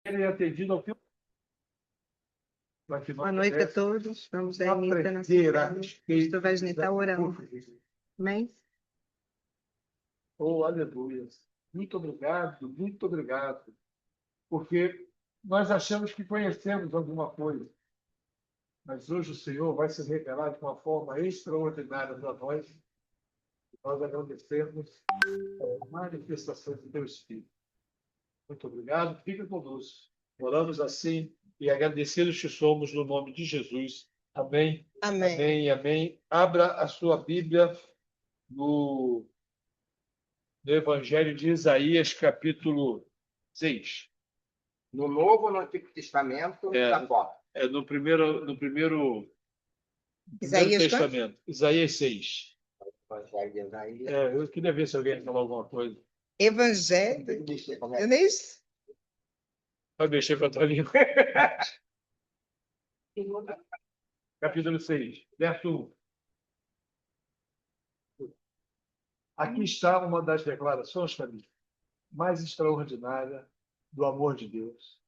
serem atendidos ao tempo. Boa noite a todos. Vamos à missa na aprender a cidade. respeito Pastor Wesley está da orando. portuguesa. Amém? Oh, aleluia. Muito obrigado, porque nós achamos que conhecemos alguma coisa, mas hoje o Senhor vai se revelar de uma forma extraordinária para nós. Nós agradecemos a manifestação do teu Espírito. Muito obrigado, fica conosco. Oramos assim e agradecidos que somos no nome de Jesus. Amém. Amém. Amém, amém. Abra a sua Bíblia no Evangelho de Isaías, capítulo 6. No Novo ou no Antigo Testamento, da foto. É no primeiro Isaías quanto? Testamento. Isaías 6. Evangelho de Isaías. Eu queria ver se alguém falou alguma coisa. Evangelho. Como é Eu nem... Vai mexer com a tua língua. Capítulo 6, verso 1. Aqui está uma das declarações, família, mais extraordinária do amor de Deus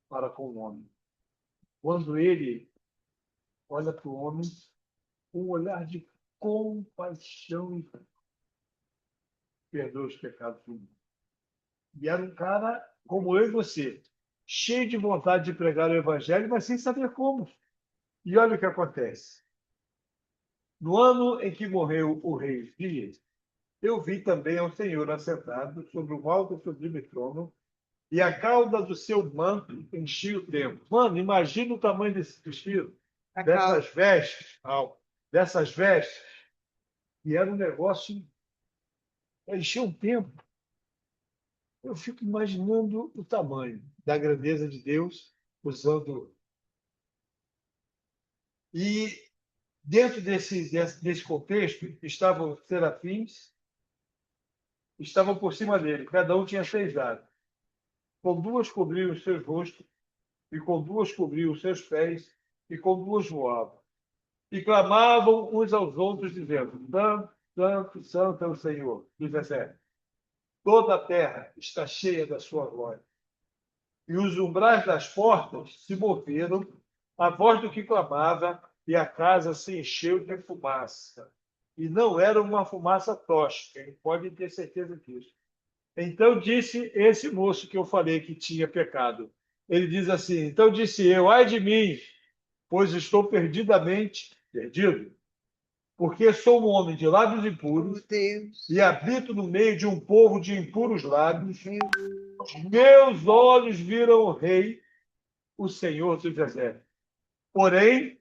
para com o homem. Quando ele olha para o homem com um olhar de compaixão e perdoa os pecados do mundo. E era um cara como eu e você, cheio de vontade de pregar o evangelho, mas sem saber como. E olha o que acontece. No ano em que morreu o rei Dias, eu vi também ao Senhor assentado sobre um alto sublime trono, e a cauda do seu manto enchia o templo. Mano, imagina o tamanho desse vestido, dessas vestes, e era um negócio, enchia um templo. Eu fico imaginando o tamanho da grandeza de Deus usando. E dentro desse contexto estavam os serafins, estavam por cima dele, cada um tinha 6 asas. Com 2 cobriam os seus rostos, e com 2 cobriam os seus pés, e com 2 voavam. E clamavam uns aos outros, dizendo: Santo, Santo, Santo é o Senhor. 17. Toda a terra está cheia da sua glória. E os umbrais das portas se moveram, a voz do que clamava, e a casa se encheu de fumaça. E não era uma fumaça tóxica, ele pode ter certeza disso. Então disse esse moço que eu falei que tinha pecado. Ele diz assim: então disse eu, ai de mim, pois estou perdidamente perdido, porque sou um homem de lábios impuros e habito no meio de um povo de impuros lábios. Meus olhos viram o Rei, o Senhor dos Exércitos. Porém,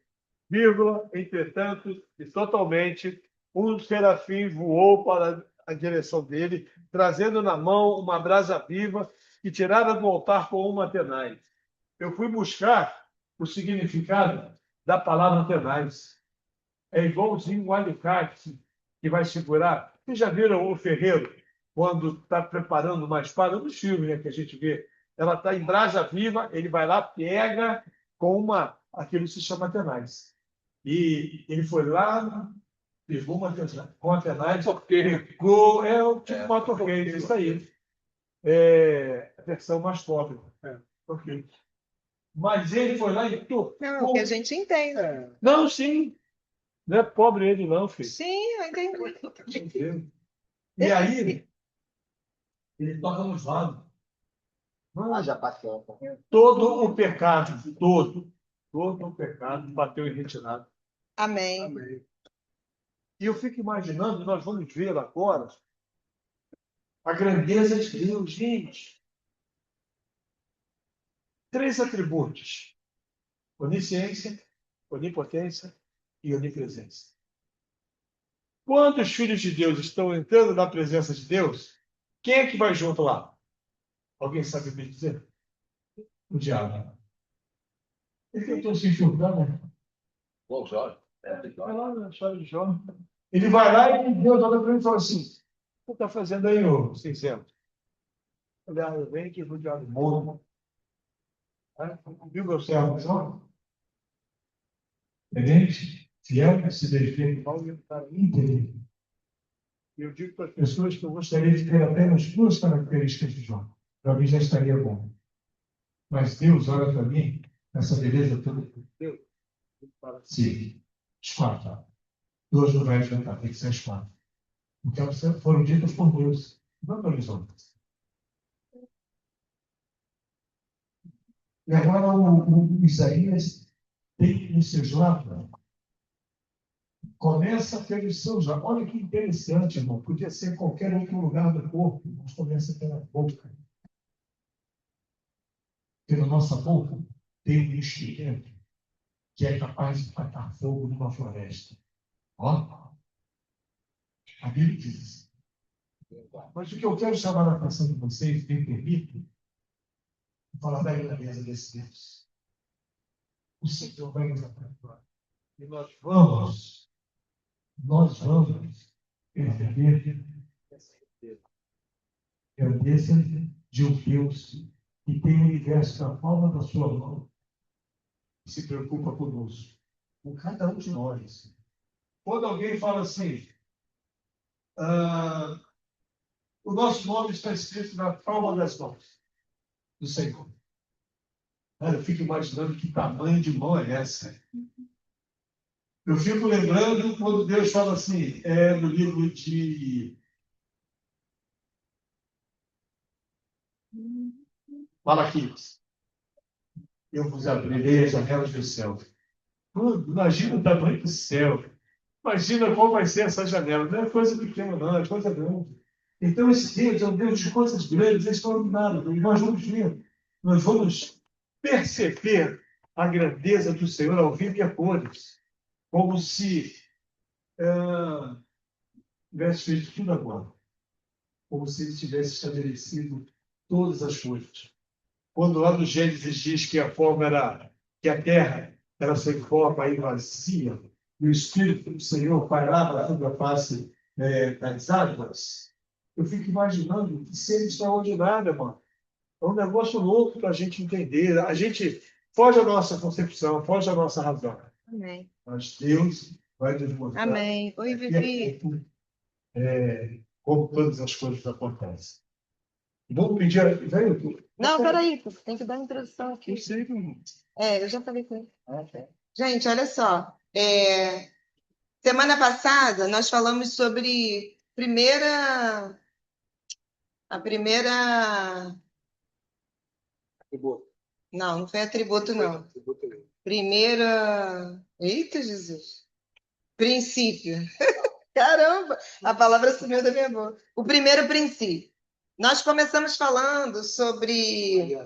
entretanto, e totalmente, um serafim voou para a direção dele, trazendo na mão uma brasa viva que tirara do altar com uma tenaz. Eu fui buscar o significado da palavra tenaz. É igualzinho um alicate que vai segurar. Vocês já viram o ferreiro, quando está preparando uma espada, nos filmes, né, que a gente vê? Ela está em brasa viva, ele vai lá, pega com aquilo que se chama tenaz. E ele foi lá, pegou com a tenaz, pegou, tipo uma torqueira, isso aí. É a versão mais pobre. Okay. Mas ele foi lá e tocou. Não, que a gente entende. Não, sim. Não é pobre ele, não, filho. Sim, eu entendi. E aí, ele toca nos lados. já passou. Todo o pecado, todo o pecado bateu em retirada. Amém. Amém. E eu fico imaginando, nós vamos ver agora a grandeza de Deus, gente. 3 atributos: onisciência, onipotência e onipresença. Quando os filhos de Deus estão entrando na presença de Deus, quem é que vai junto lá? Alguém sabe me dizer? O diabo. Ele tentou se infiltrar, né? Bom, Jorge. Vai lá na história de Jó. Ele vai lá e Deus olha para ele e fala assim: o que você está fazendo aí, ô cinzento? Olha, vem aqui pro diabo morro. Viu meu servo Jó? Tenente, fiel, que se dedica ao mal e um cara íntegro. E eu digo para as pessoas que eu gostaria de ter apenas 2 características de Jó. Para mim já estaria bom. Mas Deus olha para mim, essa beleza toda. Deus, ele fala assim, Sim, os quatro. Duas não vai adiantar, tem que ser as quatro. Então, foram ditas por Deus, não pelos homens. E agora o Isaías tem os seus lábios. Começa pelos seus lábios. Olha que interessante, irmão. Podia ser em qualquer outro lugar do corpo, mas começa pela boca. Pela nossa boca tem um instrumento que é capaz de tacar fogo numa floresta. Ó, a Bíblia diz isso. Mas o que eu quero chamar a atenção de vocês, me permite, falar da grandeza desse Deus. O Senhor vai nos abençoar. E nós vamos perceber a grandeza de um Deus que tem o universo na palma da sua mão e se preocupa conosco, com cada um de nós. Quando alguém fala assim, o nosso nome está escrito na palma das mãos do Senhor. Eu fico imaginando que tamanho de mão é essa. Eu fico lembrando quando Deus fala assim, no livro de Malaquias. Eu vos abrirei as janelas do céu. Imagina o tamanho do céu. Imagina qual vai ser essa janela. Não é coisa pequena, não, é coisa grande. Então, esse Deus é um Deus de coisas grandes, extraordinárias. E nós vamos ver, nós vamos perceber a grandeza do Senhor ao vivo e a cores. Como se tivesse feito tudo agora. Como se ele tivesse estabelecido todas as coisas. Quando lá no Gênesis diz que a terra era sem forma e vazia, e o Espírito do Senhor pairava sobre a face das águas, eu fico imaginando que ser extraordinário, mano. É um negócio louco para a gente entender. A gente foge à nossa concepção, foge à nossa razão. Amém. Mas Deus vai nos mostrar. Amém. Oi, Vivi. Como todas as coisas acontecem. Vamos pedir. Não, peraí, tem que dar a introdução aqui. Eu sei, Eu já falei com ele. Gente, olha só. Semana passada nós falamos sobre a primeira. Tributo. Não foi atributo, não. Primeira. Eita, Jesus. Princípio. Caramba, a palavra sumiu da minha boca. O primeiro princípio. Nós começamos falando sobre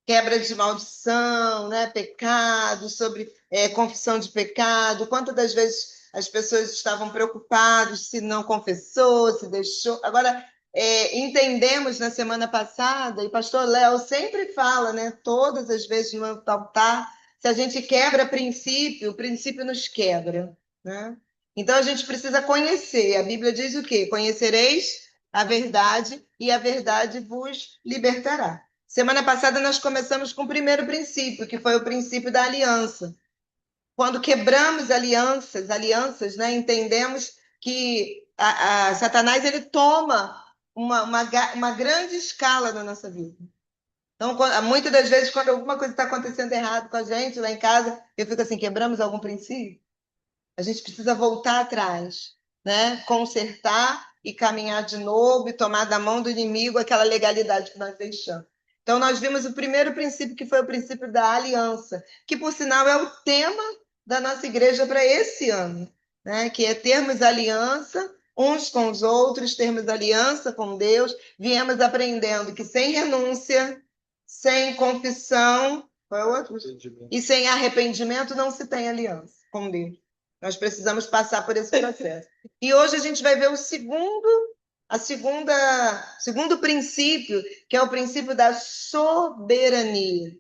quebra de maldição, né? Pecado, sobre confissão de pecado. Quantas das vezes as pessoas estavam preocupadas se não confessou, se deixou. Agora, entendemos na semana passada, e o pastor Léo sempre fala, né? Todas as vezes no altar, se a gente quebra princípio, o princípio nos quebra, né? Então, a gente precisa conhecer. A Bíblia diz o quê? Conhecereis a verdade e a verdade vos libertará. Semana passada, nós começamos com o primeiro princípio, que foi o princípio da aliança. Quando quebramos alianças, né, entendemos que Satanás ele toma uma grande escala na nossa vida. Então, muitas das vezes, quando alguma coisa está acontecendo errado com a gente lá em casa, eu fico assim, quebramos algum princípio? A gente precisa voltar atrás, né? Consertar e caminhar de novo e tomar da mão do inimigo aquela legalidade que nós deixamos. Então, nós vimos o primeiro princípio, que foi o princípio da aliança, que, por sinal, é o tema da nossa igreja para esse ano, né? Que é termos aliança uns com os outros, termos aliança com Deus. Viemos aprendendo que sem renúncia, sem confissão, qual é o outro? E sem arrependimento não se tem aliança com Deus. Nós precisamos passar por esse processo. E hoje a gente vai ver o segundo princípio, que é o princípio da soberania.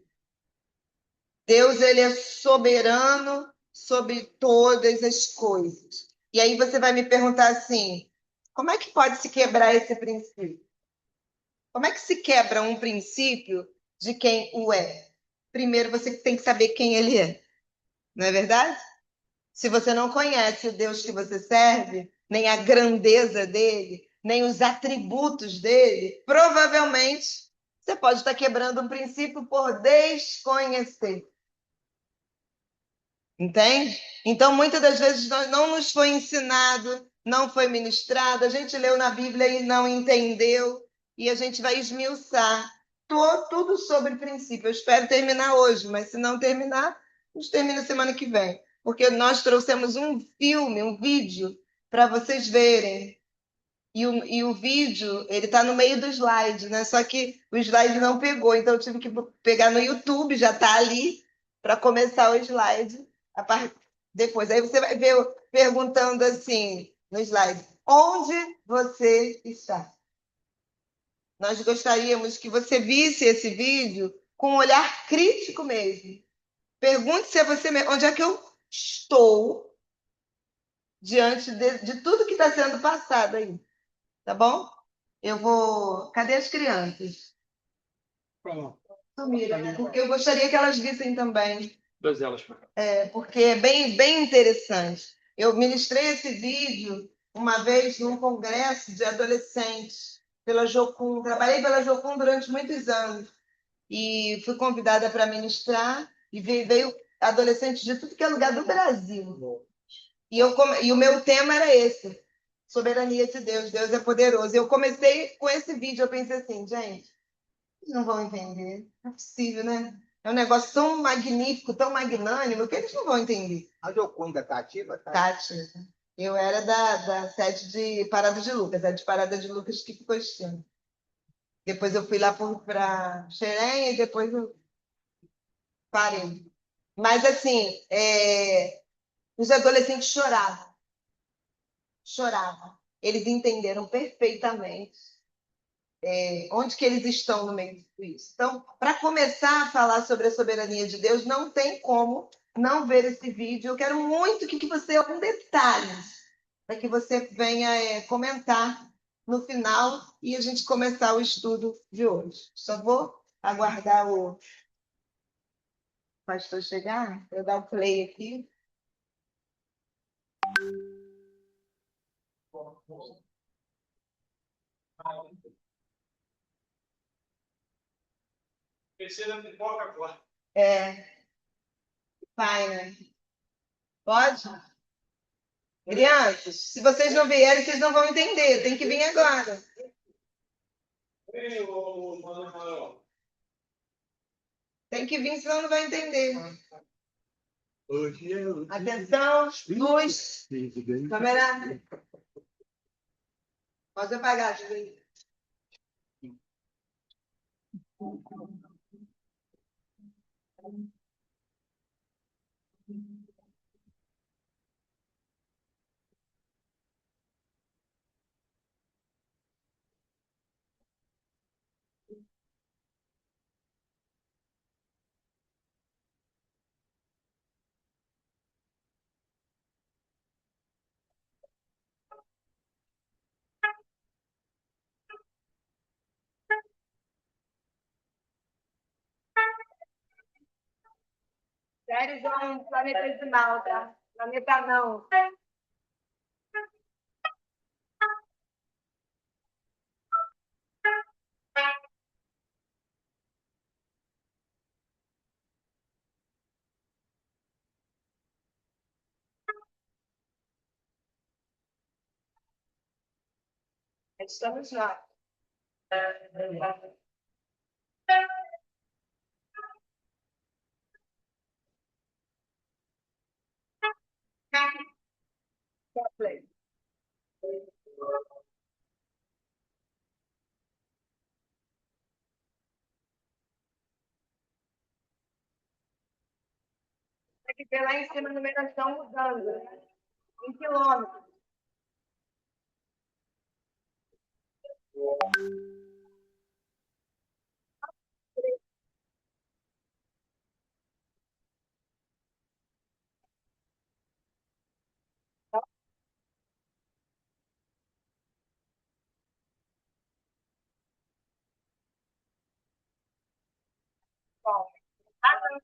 Deus, ele é soberano sobre todas as coisas. E aí você vai me perguntar assim, como é que pode se quebrar esse princípio? Como é que se quebra um princípio de quem o é? Primeiro você tem que saber quem ele é. Não é verdade? Se você não conhece o Deus que você serve, nem a grandeza dele, nem os atributos dele, provavelmente Você pode estar quebrando um princípio por desconhecer. Entende? Então, muitas das vezes não nos foi ensinado, não foi ministrado, a gente leu na Bíblia e não entendeu, e a gente vai esmiuçar tudo sobre princípio. Eu espero terminar hoje, mas se não terminar, a gente termina semana que vem. Porque nós trouxemos um filme, um vídeo, para vocês verem. E o vídeo, ele está no meio do slide, né? Só que o slide não pegou, então eu tive que pegar no YouTube, já está ali, para começar o slide depois. Aí você vai ver eu perguntando assim, no slide, onde você está? Nós gostaríamos que você visse esse vídeo com um olhar crítico mesmo. Pergunte-se a você mesmo, onde é que eu estou diante de tudo que está sendo passado aí, tá bom? Eu vou. Cadê as crianças? Pronto. Sumiram, né? Porque eu gostaria que elas vissem também. Todas elas. Porque é bem interessante. Eu ministrei esse vídeo uma vez num congresso de adolescentes pela Jocum. Trabalhei pela Jocum durante muitos anos e fui convidada para ministrar e veio adolescentes de tudo que é lugar do Brasil. E o meu tema era esse, soberania de Deus, Deus é poderoso. Eu comecei com esse vídeo, eu pensei assim, gente, eles não vão entender, não é possível, né? É um negócio tão magnífico, tão magnânimo, que eles não vão entender. A Jocunda está ativa? Tá, tia. Eu era da sede de Parada de Lucas, a de Parada de Lucas que ficou extinta. Depois eu fui lá para Xerém e depois eu parei. Mas, assim, os adolescentes choravam, choravam. Eles entenderam perfeitamente onde que eles estão no meio de tudo isso. Então, para começar a falar sobre a soberania de Deus, não tem como não ver esse vídeo. Eu quero muito que você, algum detalhe, para que você venha comentar no final e a gente começar o estudo de hoje. Só vou aguardar o pastor chegar, eu dar o play aqui. Terceira pipoca agora. Pai, né? Pode? Crianças, se vocês não vierem, vocês não vão entender. Tem que vir agora. Tem que vir, senão não vai entender. Atenção, luz, câmera. Pode apagar, Julinho. Sério, João, planetesimal, tá? Planeta não. Estamos lá. Tem que ver lá em cima, no meio, nós estamos mudando, né? Em quilômetros. Ah, não.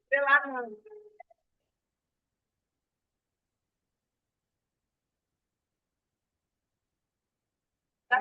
Vê lá, não. Tá.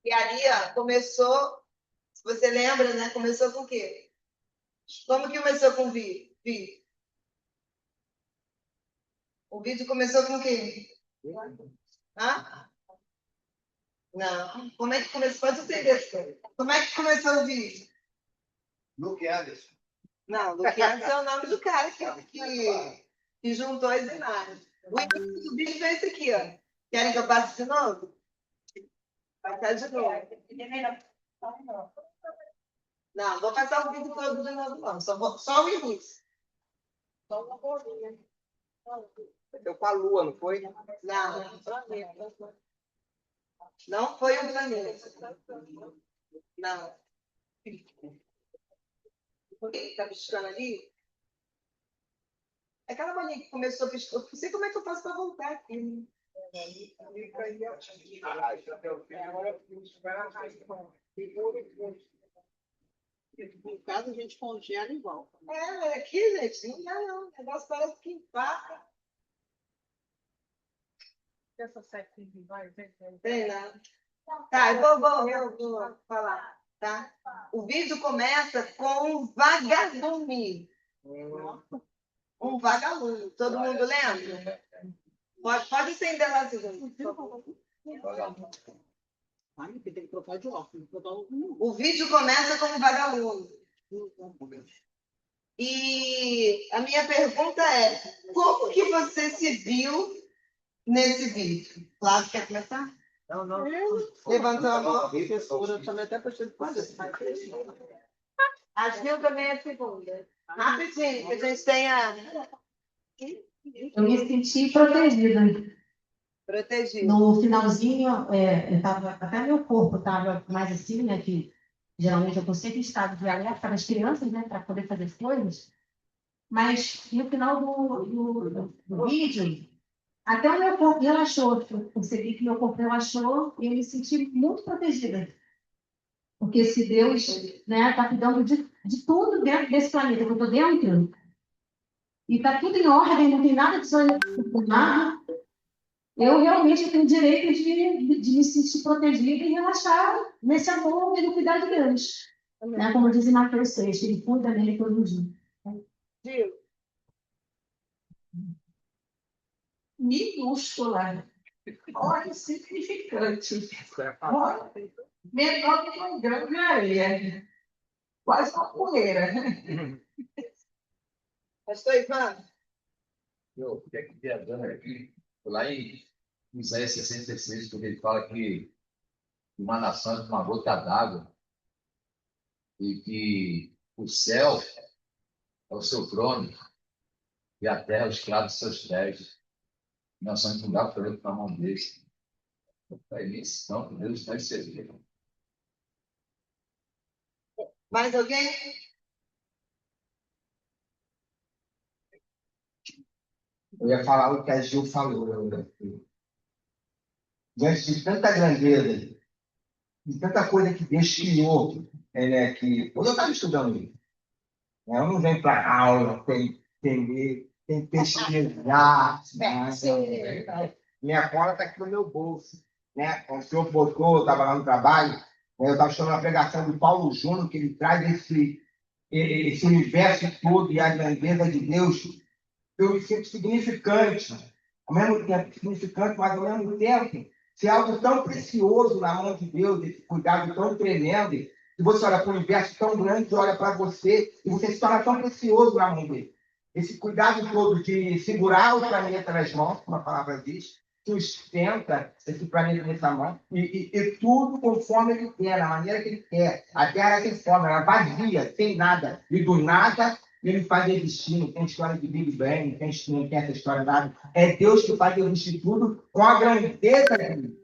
E ali, ó, começou, se você lembra, né? Começou com o quê? Como que começou com o vídeo? O vídeo começou com o quê? Hã? Não. Como é que começou? Pode entender. Como é que começou o vídeo? Luke Anderson. Não, Luquinhas é o nome do cara que juntou as imagens. O início do vídeo é esse aqui, ó. Querem que eu passe de novo? Passar de novo. Não, vou passar o vídeo todo de novo, não. Só o início. Deu com a lua, não foi? Não, não foi o planeta. Não. Está piscando ali? Aquela bolinha que começou a piscar. Eu não sei como é que eu faço para voltar aqui. Né? No caso, a gente congela e volta. É, aqui, gente, não dá não. O negócio parece que empaca. Essa sete vai, Tem não. Tá, eu vou falar, tá? O vídeo começa com um vagalume. Um vagalume. Todo mundo lembra? Pode acender lá, Cidade. Ai, tem que trocar de óculos. O vídeo começa com um vagalume. E a minha pergunta é: como que você se viu nesse vídeo? Flávio, quer começar? Não. Levantou a mão. Professora, também até para fazer. A Gil também é a segunda. Rapidinho, que a gente tenha Eu me senti protegida. protegido. No finalzinho, eu tava, até meu corpo estava mais assim, né? Que geralmente eu estou sempre em estado de alerta para as crianças, né? Para poder fazer as coisas. Mas no final do vídeo, até o meu corpo relaxou. Eu percebi que meu corpo relaxou e eu me senti muito protegida. Porque se Deus, né, está cuidando de tudo dentro desse planeta que eu estou dentro, e está tudo em ordem, não tem nada desordenado, eu realmente tenho o direito de me sentir protegida e relaxar nesse amor e no cuidado de Deus. Né? Como diz em Mateus 6, ele cuida dele todo dia. Gil, Minúscula. Olha, insignificante. Olha, menor que um grão de areia. Quase uma poeira. pastor Ivan, Eu fiquei aqui viajando aqui, lá em Isaías 66, quando ele fala que uma nação é uma gota d'água, e que o céu é o seu trono e a terra é o escravo dos seus pés. Nós somos um gato preto na mão dele. É isso, então, Deus vai servir. Mais alguém? Eu ia falar o que a Gil falou. Diante de tanta grandeza, de tanta coisa que Deus criou, que quando eu estava estudando isso, eu não venho para aula, tem pesquisar. Minha cola está aqui no meu bolso. Né? O senhor botou, eu estava lá no trabalho, eu estava estudando a pregação do Paulo Júnior, que ele traz esse universo todo e a grandeza de Deus, eu me sinto significante. Ao mesmo tempo significante, mas ao mesmo tempo ser algo tão precioso na mão de Deus, esse cuidado tão tremendo, que você olha para um universo tão grande, olha para você, e você se torna tão precioso na mão dele. Esse cuidado todo de segurar o planeta nas mãos, como a palavra diz, sustenta esse planeta nessa mão, e tudo conforme ele quer, da maneira que ele quer. A Terra tem forma, ela vazia, sem nada, e do nada ele faz existir. Não tem história de Big Bang, não tem essa história nada. É Deus que faz existir tudo com a grandeza dele.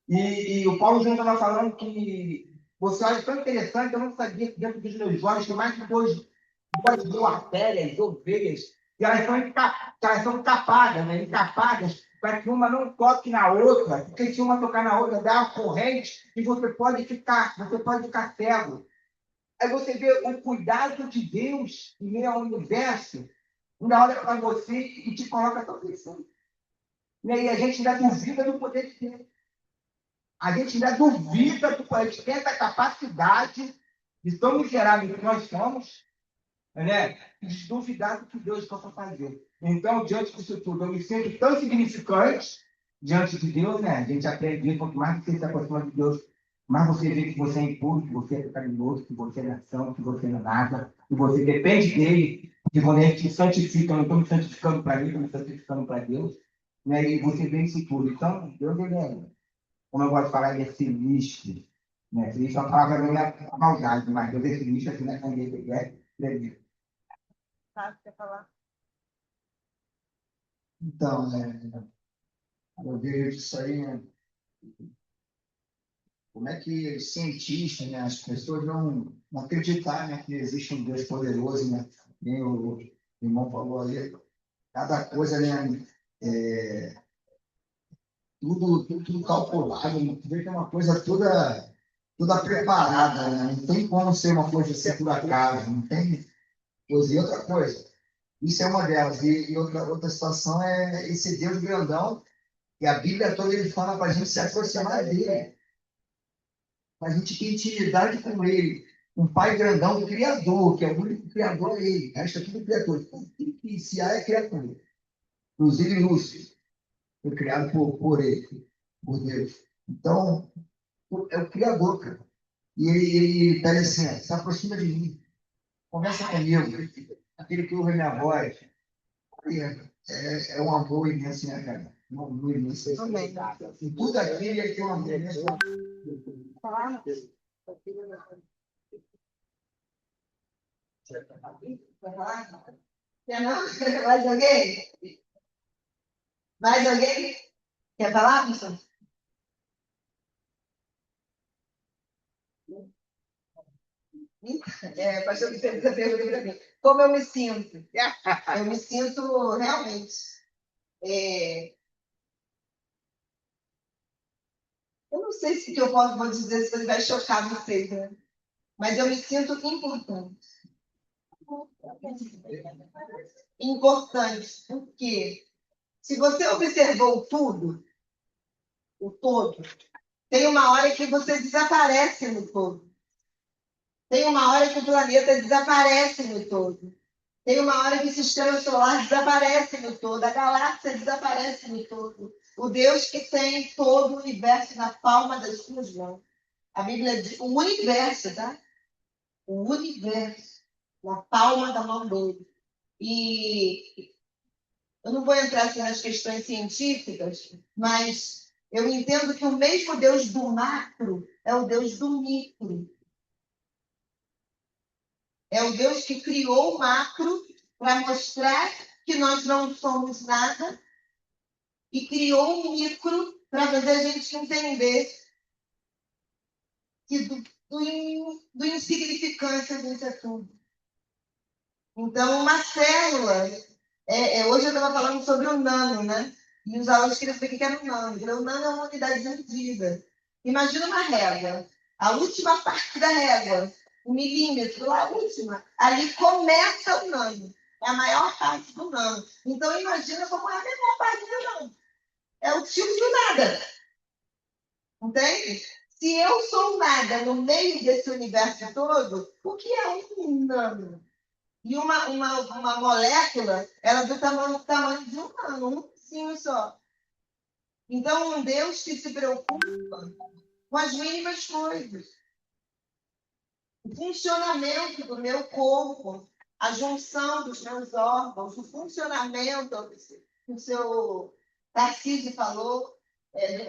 E o Paulo Júnior estava falando que você olha tão interessante, eu não sabia que dentro dos meus olhos tem mais de 2.000 artérias, ovelhas, e elas são encapadas, né? Encapadas para que uma não toque na outra, porque se uma tocar na outra, dá uma corrente e você pode ficar cego. Aí você vê o cuidado de Deus em meio ao universo, ainda olha para você e te coloca tão pensando. E aí a gente ainda duvida do poder de Deus. A gente ainda duvida do poder. A gente tem essa capacidade de tão miserável que nós somos, né? De duvidar do que Deus possa fazer. Então, diante disso tudo, eu me sinto tão significante diante de Deus, né? A gente aprende, quanto mais você se aproxima de Deus, mas você vê que você é impuro, que você é pecaminoso, que você é nação, que você não é nada, que você depende dele, que quando a gente se santifica, eu não estou me santificando para mim, estou me santificando para Deus, né? E você vê isso tudo. Então, Deus, ele é, como eu gosto de falar, ele é sinistro, né? Sinistro é uma palavra meio maldade, mas Deus é sinistro, assim, né? Quando ele é tremendo. Tá, quer falar? Então, eu vejo isso aí, né? Como é que os cientistas, né, as pessoas não acreditar, né, que existe um Deus poderoso, né? Nem o irmão falou ali, cada coisa, né, tudo calculado, né? Tu vê que é uma coisa toda preparada, né? Não tem como ser uma coisa assim por acaso, não tem coisa. E outra coisa, isso é uma delas. E outra situação é esse Deus grandão, que a Bíblia toda ele fala para a gente se aproximar dele, para a gente ter intimidade com ele. Um pai grandão, um criador, que é o único criador é ele. O resto é tudo criador. Então, que se há é criatura. Inclusive Lúcifer foi criado por ele, por Deus. Então, é o criador, cara. E ele pede assim, se aproxima de mim, conversa comigo, aquele que ouve a minha voz. É um amor imenso, né, cara? Um amor imenso. Amém. E tudo aquilo é que é um amor imenso. Vai falar? Quer não? Mais alguém? Mais alguém? Quer falar, pessoal? Pastor Vicente está perguntando para mim. Como eu me sinto? Eu me sinto realmente. Eu não sei se o que eu vou dizer se ele vai chocar vocês, né? Mas eu me sinto importante. Importante, porque se você observou tudo, o todo, tem uma hora que você desaparece no todo. Tem uma hora que o planeta desaparece no todo. Tem uma hora que o sistema solar desaparece no todo, a galáxia desaparece no todo. O Deus que tem todo o universo na palma das suas mãos. A Bíblia diz, o universo, tá? O universo na palma da mão dele. E eu não vou entrar assim, nas questões científicas, mas eu entendo que o mesmo Deus do macro é o Deus do micro. É o Deus que criou o macro para mostrar que nós não somos nada e criou o micro para fazer a gente entender que do insignificância a gente é tudo. Então, uma célula. Hoje eu estava falando sobre o nano, né? E os alunos queriam saber o que era o nano. O nano é uma unidade de medida. Imagina uma régua. A última parte da régua, o milímetro, a última. Ali começa o nano. É a maior parte do nano. Então, imagina como é a menor parte do nano. É o tipo do nada. Entende? Se eu sou nada no meio desse universo todo, o que é um nano? E uma molécula, ela é do tamanho de um nano, um pouquinho só. Então, um Deus que se preocupa com as mínimas coisas. O funcionamento do meu corpo, a junção dos meus órgãos, o funcionamento que o seu Tarcísio falou,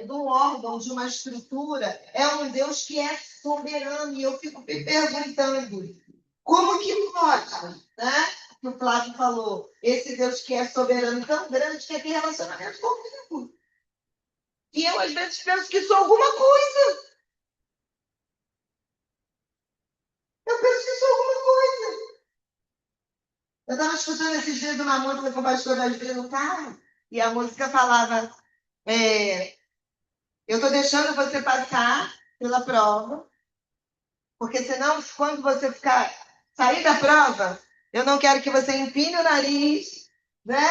do órgão, de uma estrutura, é um Deus que é soberano. E eu fico me perguntando, como que pode, né? Que o Flávio falou, esse Deus que é soberano tão grande que tem relacionamento comigo. E eu, às vezes, penso que sou alguma coisa. Eu penso que sou alguma coisa. Eu estava escutando esses dias uma música com o pastor Davi no carro, e a música falava, eu estou deixando você passar pela prova, porque senão, quando você sair da prova, eu não quero que você empine o nariz, né?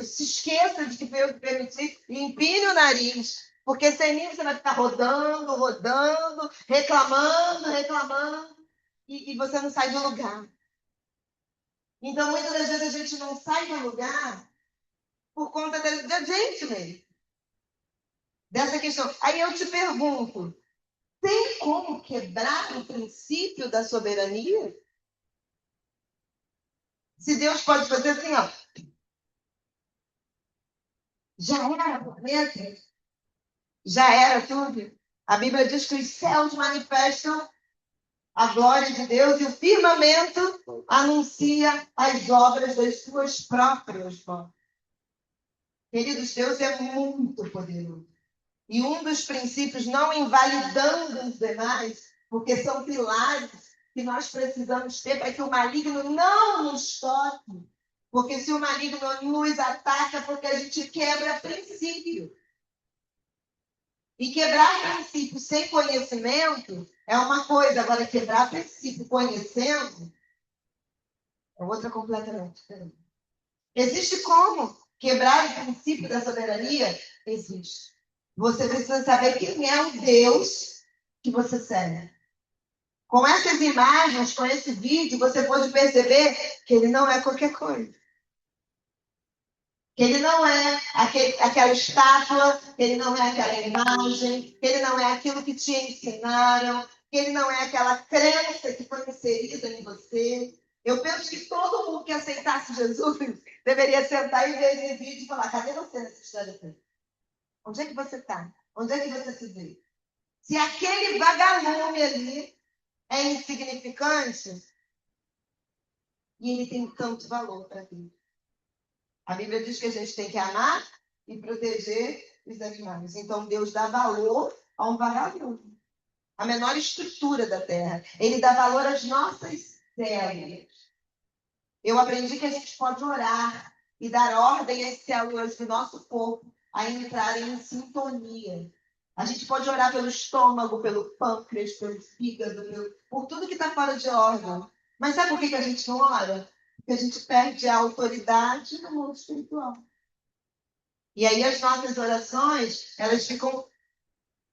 Se esqueça de que veio permitir e empine o nariz, porque sem mim você vai ficar rodando, reclamando, e você não sai do lugar. Então, muitas das vezes a gente não sai do lugar por conta da gente mesmo. Dessa questão. Aí eu te pergunto, tem como quebrar o princípio da soberania? Se Deus pode fazer assim, ó, já era por dentro, já era tudo. A Bíblia diz que os céus manifestam a glória de Deus e o firmamento anuncia as obras das suas próprias mãos. Queridos, Deus é muito poderoso. E um dos princípios, não invalidando os demais, porque são pilares que nós precisamos ter para que o maligno não nos toque. Porque se o maligno nos ataca, porque a gente quebra princípio. E quebrar princípio sem conhecimento é uma coisa, agora quebrar princípio conhecendo é outra completamente diferente. Existe como quebrar o princípio da soberania? Existe. Você precisa saber quem é o Deus que você serve. Com essas imagens, com esse vídeo, você pode perceber que ele não é qualquer coisa. Que ele não é aquela estátua, que ele não é aquela imagem, que ele não é aquilo que te ensinaram, que ele não é aquela crença que foi inserida em você. Eu penso que todo mundo que aceitasse Jesus deveria sentar e ver esse vídeo e falar, cadê você nessa história? Onde é que você está? Onde é que você se vê? Se aquele vagalume ali é insignificante, e ele tem tanto valor para Deus. A Bíblia diz que a gente tem que amar e proteger os animais. Então, Deus dá valor a um vagalume. A menor estrutura da terra. Ele dá valor às nossas células. Eu aprendi que a gente pode orar e dar ordem às células do nosso corpo a entrarem em sintonia. A gente pode orar pelo estômago, pelo pâncreas, pelo fígado, por tudo que está fora de órgão. Mas sabe por que a gente não ora? Porque a gente perde a autoridade no mundo espiritual. E aí as nossas orações, elas ficam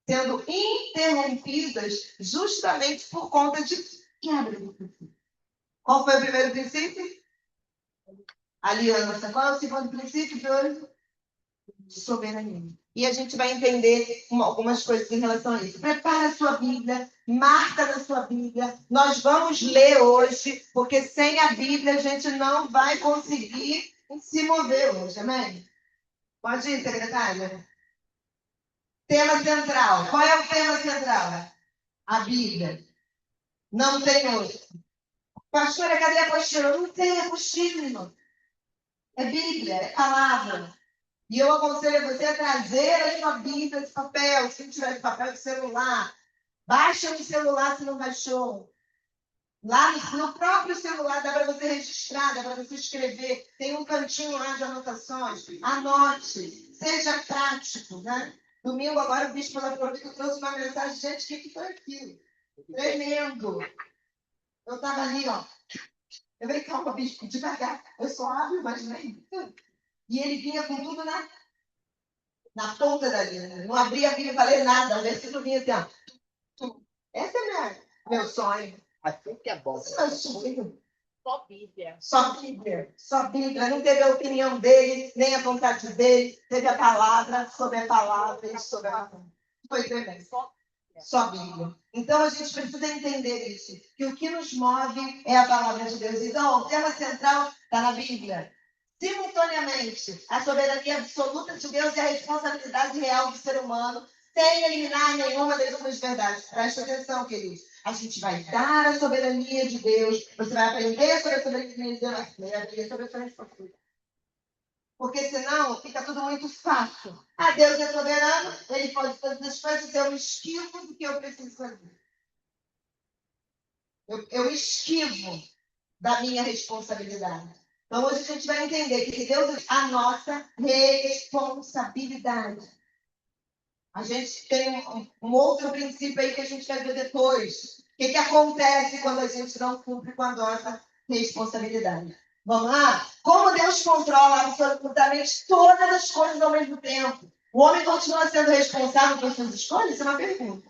sendo interrompidas justamente por conta de quebra do princípio. Qual foi o primeiro princípio? Aliança. Qual é o segundo princípio de hoje? Soberania. E a gente vai entender algumas coisas em relação a isso. Prepara a sua Bíblia, marca na sua Bíblia. Nós vamos ler hoje, porque sem a Bíblia a gente não vai conseguir se mover hoje, amém? Pode ir, secretária? Tema central. Qual é o tema central? A Bíblia. Não tem outro. Pastora, cadê a apostila? Não tem apostila, irmão. É Bíblia, é palavra. E eu aconselho você a trazer a sua Bíblia de papel, se não tiver de papel, de celular. Baixa no celular se não baixou. Lá no próprio celular dá para você registrar, dá para você escrever. Tem um cantinho lá de anotações. Anote, seja prático, né? Domingo agora o bispo da Florida trouxe uma mensagem, gente, o que foi aquilo? Tremendo. Eu estava ali, ó. Eu falei, calma, bispo, devagar. Eu só abro, mas nem. E ele vinha com tudo na ponta da língua. Não abria a Bíblia para ler nada. O versículo vinha assim, ó. Esse é meu sonho. Assim que é bom. Esse é meu sonho. Só Bíblia. Só Bíblia. Só Bíblia. Não teve a opinião dele, nem a vontade dele. Teve a palavra sobre a palavra e sobre a palavra. Foi tremendo. Só Bíblia. Então a gente precisa entender isso. Que o que nos move é a palavra de Deus. Então, o tema central está na Bíblia. Simultaneamente, a soberania absoluta de Deus e a responsabilidade real do ser humano, sem eliminar nenhuma das duas verdades. Presta atenção, queridos. A gente vai dar a soberania de Deus. Você vai aprender sobre a soberania de Deus. Vai aprender sobre a sua responsabilidade. Porque senão fica tudo muito fácil. Ah, Deus é soberano, ele pode fazer as coisas, eu esquivo do que eu preciso fazer. Eu esquivo da minha responsabilidade. Então hoje a gente vai entender que Deus é a nossa responsabilidade. A gente tem um outro princípio aí que a gente vai ver depois. O que acontece quando a gente não cumpre com a nossa responsabilidade? Vamos lá? Como Deus controla absolutamente todas as coisas ao mesmo tempo? O homem continua sendo responsável por suas escolhas? Isso é uma pergunta.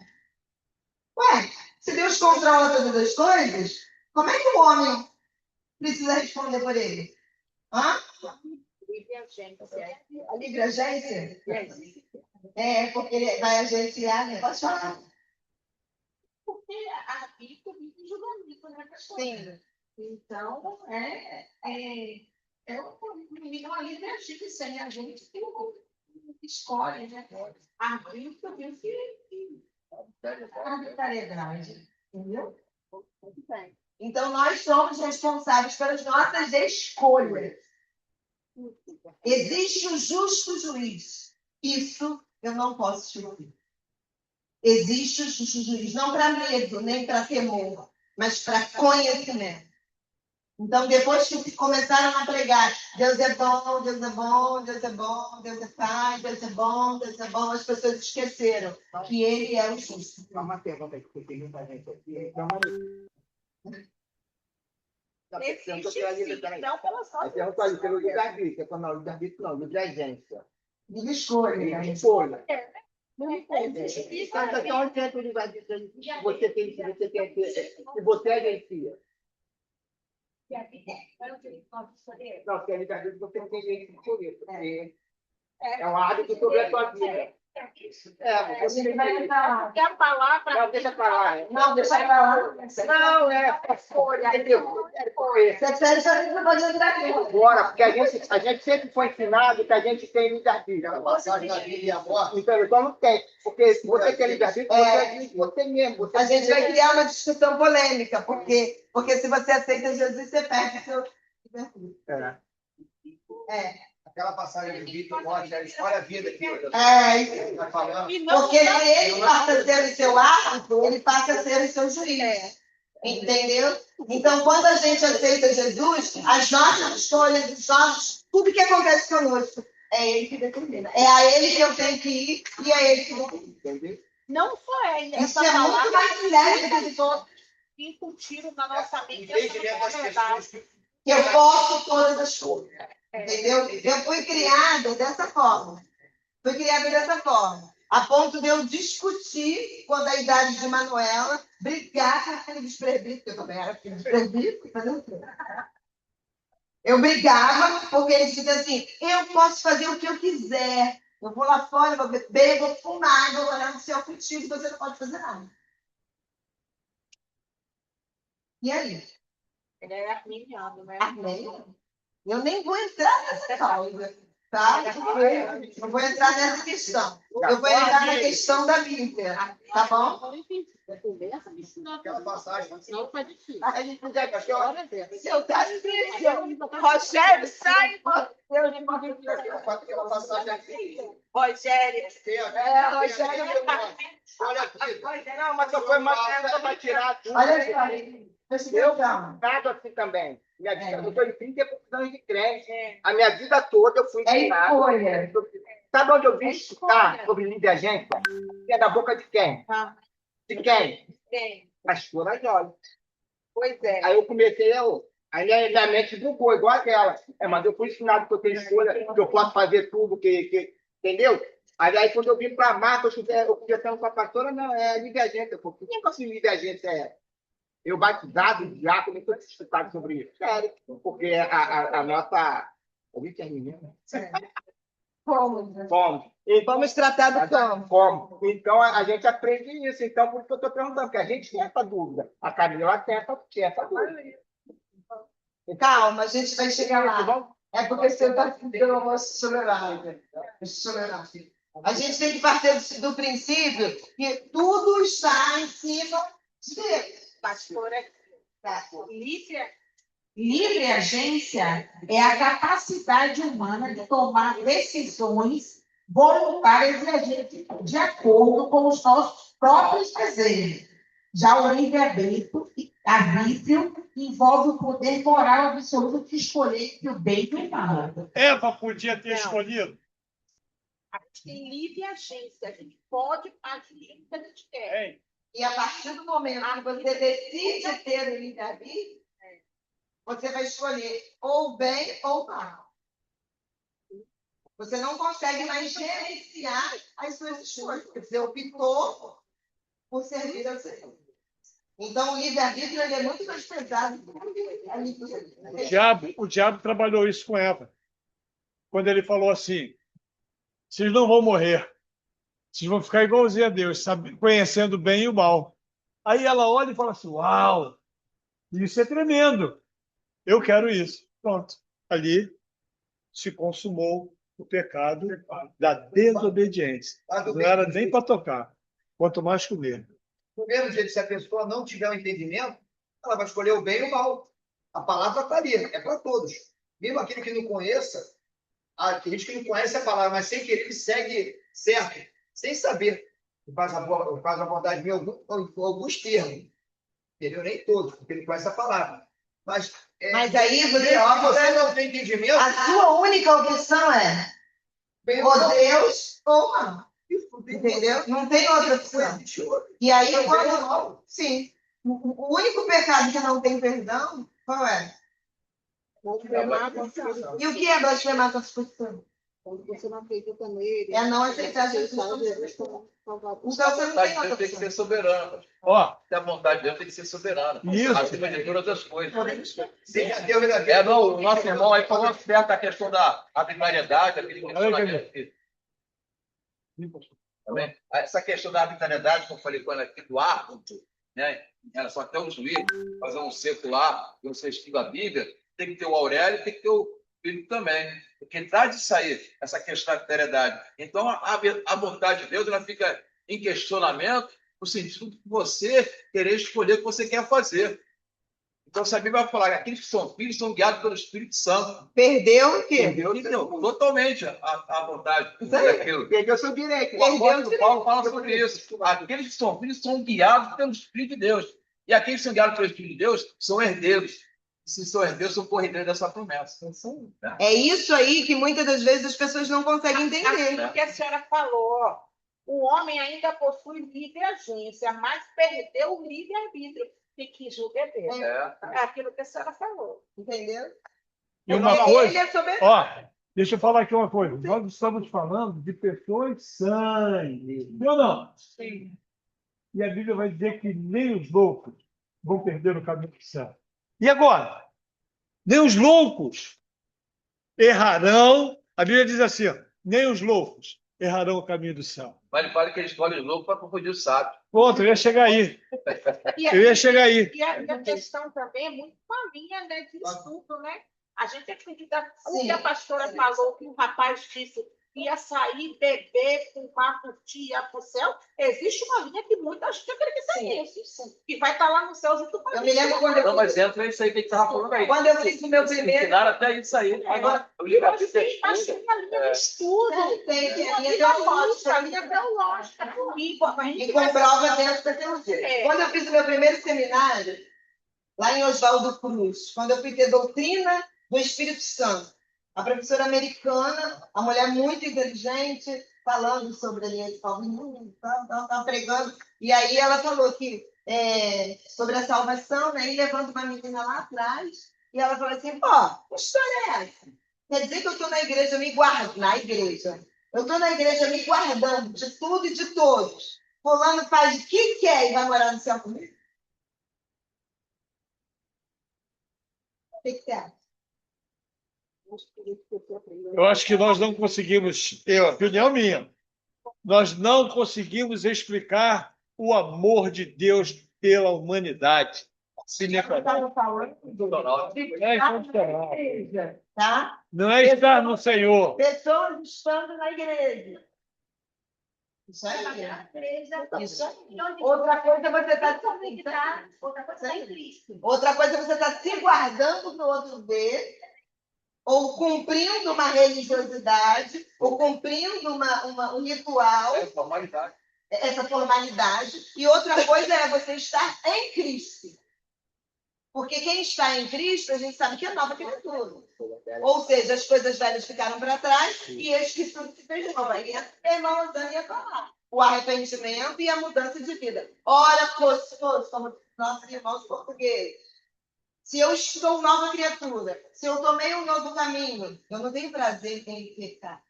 Ué, se Deus controla todas as coisas, como é que o homem precisa responder por ele? Hã? Livre agência. A livre agência? É, porque ele vai agenciar, né? Pode falar. Porque a Bíblia vive julgamento, né, pastor? Sim. Então, uma livre agência, né? A gente que escolhe, né? A Bíblia vive que Arbitrariedade. Entendeu? muito bem. Então, nós somos responsáveis pelas nossas escolhas. Existe o justo juiz. Isso eu não posso te ouvir. Existe o justo juiz, não para medo, nem para temor, mas para conhecimento. Então, depois que começaram a pregar, Deus é bom, Deus é bom, Deus é bom, Deus é pai, Deus é bom, Deus é bom, as pessoas esqueceram que Ele é o justo. Uma pergunta que você tem muita gente aqui. Existe sim, não pela Aí sua pergunta ali pelo livre-arbítrio. Eu falo, não, livre-arbítrio não, livre-agência. De escolha. Livre escolha. Existe Mas até onde entra o livre-arbítrio? Você tem o que? Se você agencia. Não, se é livre-arbítrio, você não tem direito de escolher. Porque é um hábito sobre a sua vida. Você vai falar. Quer falar para Não, deixa pra lá. Não, deixa eu falar. Não, é escolha. Entendeu? É escolha. Você precisa saber que não pode entrar aqui. Agora, porque a gente sempre foi ensinado que a gente tem livre-arbítrio. A passagem da vida e a morte. Então não tem. Porque se você tem livre-arbítrio, você mesmo. Você A gente vai criar uma discussão polêmica, porque se você aceita Jesus, você perde seu livre-arbítrio. Aquela passagem de vida e morte, ela escolhe a vida aqui. É, Tá falando? porque se ele passa a ser o seu árbitro, ele passa a ser o seu juiz. Entendeu? Então, quando a gente aceita Jesus, as nossas escolhas, os nossos, tudo que acontece conosco, é ele que determina. É a ele que eu tenho que ir e é ele que determina. não só ele, Isso essa é muito palavra mais leve do muitas que outras que incutiram na nossa mente essa Entendimento não é das a verdade. pessoas. que eu posso todas as coisas. Entendeu? Eu fui criada dessa forma. Fui criada dessa forma. A ponto de eu discutir, quando a idade de Manuela, brigar com a filha dos presbíteros, porque eu também era filha dos presbíteros, fazer o quê? Eu brigava, porque eles diziam assim, eu posso fazer o que eu quiser. Eu vou lá fora, vou beber, vou fumar, vou olhar no céu contigo, você não pode fazer nada. E aí? Ele é arminiano, né? Amém? Eu nem vou entrar nessa causa. Tá? Eu vou entrar nessa questão. Eu vou entrar na questão da Bíblia. Tá bom? Aquela passagem. A gente já seu Rogério, sai! Aquela passagem aqui. Rogério. Rogério. Olha aqui. Não, mas eu fui mais para tirar tudo. Olha só. Eu nada assim também. Minha vida, eu estou em 30 anos de crente. A minha vida toda eu fui É ensinado. escolha. Sabe onde eu vi escutar sobre livre agência? É da boca de quem? De quem? Pastora Jóia. Pois é. Aí eu comecei aí minha mente bugou, igual aquela. Mas eu fui ensinado que eu tenho escolha, que eu posso fazer tudo, entendeu? Aí quando eu vim para Marca, eu conversando com a pastora, não, é livre agência. Pô. Que negócio de livre agência é? Eu batizado, diácono, estou disputado sobre isso. Sério, porque a nossa... Ouvi que é menina? Fomos. Vamos tratar do como. Como? Então, a gente aprende isso. Então, por isso que eu estou perguntando, porque a gente tem essa dúvida. A Camila tem essa dúvida. Calma, a gente vai chegar lá. É porque você está tentando almoço tolerante. A gente tem que partir do princípio que tudo está em cima de Deus. Pastora, Livre agência é a capacidade humana de tomar decisões voluntárias e agir de acordo com os nossos próprios desejos. Já o livre-arbítrio envolve o poder moral absoluto de escolher entre o bem e o mal. Eva podia ter escolhido. em livre agência, a gente pode agir o que a gente quer. E a partir do momento que você decide ter o livre-arbítrio, você vai escolher ou bem ou mal. Você não consegue mais gerenciar as suas escolhas, porque você optou por servir ao Senhor. Então, o livre-arbítrio ele é muito mais pesado do que a livre-arbítrio. O diabo trabalhou isso com Eva. Quando ele falou assim, vocês não vão morrer. Vocês vão ficar igualzinho a Deus, conhecendo o bem e o mal. Aí ela olha e fala assim, uau, isso é tremendo. Eu quero isso. Pronto. Ali se consumou o pecado da desobediência. Não era nem para tocar, quanto mais comer. Do mesmo jeito, se a pessoa não tiver o entendimento, ela vai escolher o bem e o mal. A palavra está ali, é para todos. Mesmo aquele que não conheça, tem gente que não conhece a palavra, mas sem querer ele segue certo, sem saber. Faz a vontade de alguns termos. Entendeu? Nem todos, porque ele conhece a palavra. Mas aí você não tem entendimento. A sua única opção é ou Deus ou mal. Entendeu? Não tem outra opção. E aí, sim. O único pecado que não tem perdão, qual é? E o que é blasfemar contra a Constituição? Quando você não acredita nele. É não aceitar Jesus como Senhor. Então você não tem outra Deus tem que opção. ser soberano. Ó, A vontade de Deus tem que ser soberana. Isso. Acima de todas as coisas. Não, O nosso irmão aí falou certo a questão da arbitrariedade, aquele questionamento aqui. Também. Essa questão da arbitrariedade, como eu falei quando aqui do árbitro, né? Em relação até o juiz, fazer um circular, e você estuda a Bíblia, tem que ter o Aurélio e tem que ter o Filho também. Porque dá de sair essa questão da arbitrariedade. Então, a vontade de Deus ela fica em questionamento no sentido de você querer escolher o que você quer fazer. Então, se a Bíblia vai falar que aqueles que são filhos são guiados pelo Espírito Santo. Perdeu o quê? Perdeu totalmente a vontade. Perdeu seu direito. O apóstolo Paulo fala sobre isso. Aqueles que são filhos são guiados pelo Espírito de Deus. E aqueles que são guiados pelo Espírito de Deus são herdeiros. E se são herdeiros, são corredores dessa promessa. É isso aí que muitas das vezes as pessoas não conseguem entender. Aquilo que a senhora falou, ó, o homem ainda possui livre agência, mas perdeu o livre-arbítrio. E que julga é Deus. É aquilo que a senhora falou. Entendeu? e uma coisa, Ele é soberano. ó, deixa eu falar aqui uma coisa. Nós estamos falando de pessoas sãs. Sim ou não? Sim. E a Bíblia vai dizer que nem os loucos vão perder o caminho do céu. E agora? Nem os loucos errarão. A Bíblia diz assim, ó, nem os loucos errarão o caminho do céu. Mas ele fala que ele escolhe os loucos para confundir o sábio. Pronto, eu ia chegar aí. E Eu ia chegar aí. a questão também é muito faminha, né, de estudo, né? A gente acredita. O Sim. que a pastora falou, que o rapaz disse que ia sair, beber, fumar, curtir, ir para o céu. Existe uma linha que muita gente acredita nisso. Que vai estar lá no céu junto com a Eu gente. me lembro quando eu, Não, mas entra isso aí que a gente estava falando aí. quando eu fiz o meu primeiro. Ensinaram até isso aí. Agora, O Mas livre-arbítrio tem é uma linha de estudo. tem a Uma linha linha lógica, a linha biológica. e comprova dentro da teologia. É. Quando eu fiz o meu primeiro seminário, lá em Oswaldo Cruz, quando eu fui ter doutrina do Espírito Santo, a professora americana, a mulher muito inteligente, falando sobre a linha de Calvinismo, estava pregando, e aí ela falou que sobre a salvação, né, e levando uma menina lá atrás, e ela falou assim, que história é essa? Quer dizer que eu estou na igreja me guardando, eu estou na igreja me guardando de tudo e de todos. Fulano faz o que quer e vai morar no céu comigo? O que você acha? Eu acho que nós não conseguimos, opinião minha, nós não conseguimos explicar o amor de Deus pela humanidade. Estava falando É incondicional. tá? Não é estar no Senhor. Pessoas estando na igreja. Isso aí. Isso aí. Outra coisa você está Outra coisa você está se guardando para o outro ver, ou cumprindo uma religiosidade, ou cumprindo um ritual, formalidade. essa formalidade. E outra coisa é você estar em Cristo. Porque quem está em Cristo, a gente sabe que é nova criatura. Ou seja, as coisas velhas ficaram para trás e eis que tudo se fez novo. Aí entra a irmã Osana ia falar. O arrependimento e a mudança de vida. Ora, fosse, como nossos irmãos portugueses. Se eu estou nova criatura, se eu tomei um novo caminho, eu não tenho prazer em pecar.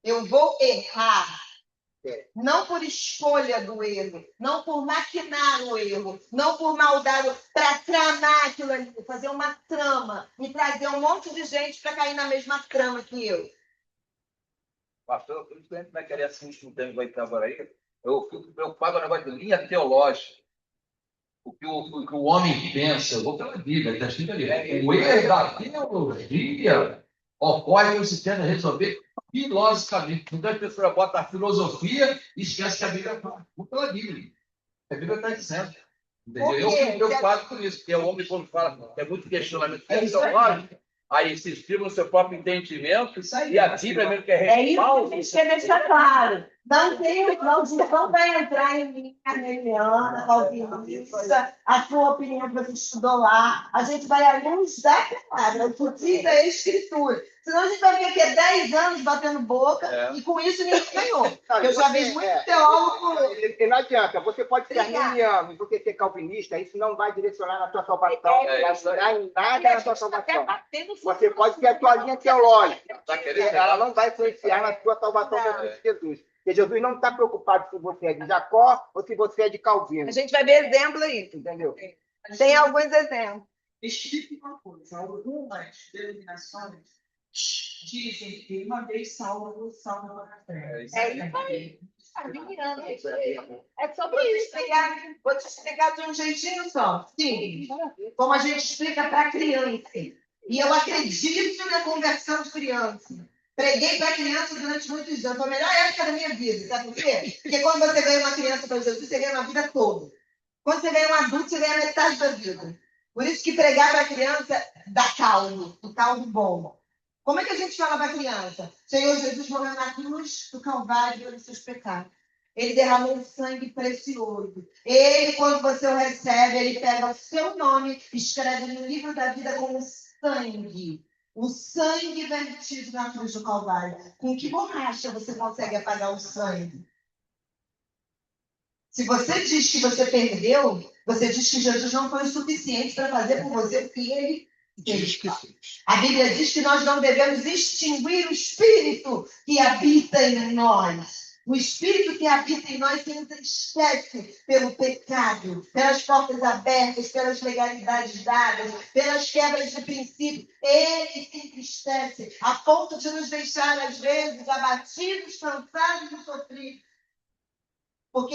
Eu vou errar. Não por escolha do erro, não por maquinar o erro, não por maldade, para tramar aquilo ali, fazer uma trama e trazer um monte de gente para cair na mesma trama que eu. Pastor, eu não vai querer assim um tempo vai estar agora aí. Eu fico preocupado com o negócio de linha teológica. O que o homem pensa, eu vou pela Bíblia, está escrito ali. O erro da teologia ocorre quando se tenta resolver filosoficamente. Então a pessoa bota a filosofia e esquece que a Bíblia fala. Vou pela Bíblia. A Bíblia está dizendo. Entendeu? Eu fico preocupado com isso, porque o homem, quando fala, é muito questionamento teológico, aí se inscreve no seu próprio entendimento, e a Bíblia mesmo que é isso que a gente quer deixar claro. Não vai entrar em mim, carneliana, calvinista, a sua opinião que você estudou lá. A gente vai à luz da palavra, o que diz a Escritura. Senão a gente vai ficar aqui 10 anos batendo boca e com isso ninguém ganhou. Eu já vi muito teólogo. E não adianta, você pode ser arminiano e você ser calvinista, isso não vai direcionar na sua salvação, não vai ajudar em nada na sua salvação. Você pode ter a sua linha teológica, ela não vai influenciar na sua salvação de Jesus. Porque Jesus não está preocupado se você é de Jacó ou se você é de Calvino. A gente vai ver exemplo aí, Entendeu? Tem alguns exemplos. Explique uma coisa, algumas denominações dizem que uma vez salvo para a terra. É isso aí. É sobre isso. Vou te explicar de um jeitinho só. Sim. Como a gente explica para criança. E eu acredito na conversão de criança. Preguei para criança durante muitos anos. Foi a melhor época da minha vida. Sabe por quê? Porque quando você ganha uma criança para Jesus, você ganha uma vida toda. Quando você ganha um adulto, você ganha metade da vida. Por isso que pregar para a criança dá caldo, o caldo bom. Como é que a gente fala para a criança? Senhor Jesus morreu na cruz do Calvário pelos seus pecados. Ele derramou um sangue precioso. Ele, quando você o recebe, ele pega o seu nome, escreve no livro da vida com sangue. O sangue vertido na cruz do Calvário. Com que borracha você consegue apagar o sangue? Se você diz que você perdeu, você diz que Jesus não foi o suficiente para fazer por você o que ele fez. A Bíblia diz que nós não devemos extinguir o Espírito que habita em nós. O Espírito que habita em nós se entristece pelo pecado, pelas portas abertas, pelas legalidades dadas, pelas quebras de princípio. Ele se entristece a ponto de nos deixar, às vezes, abatidos, cansados e sofridos. Porque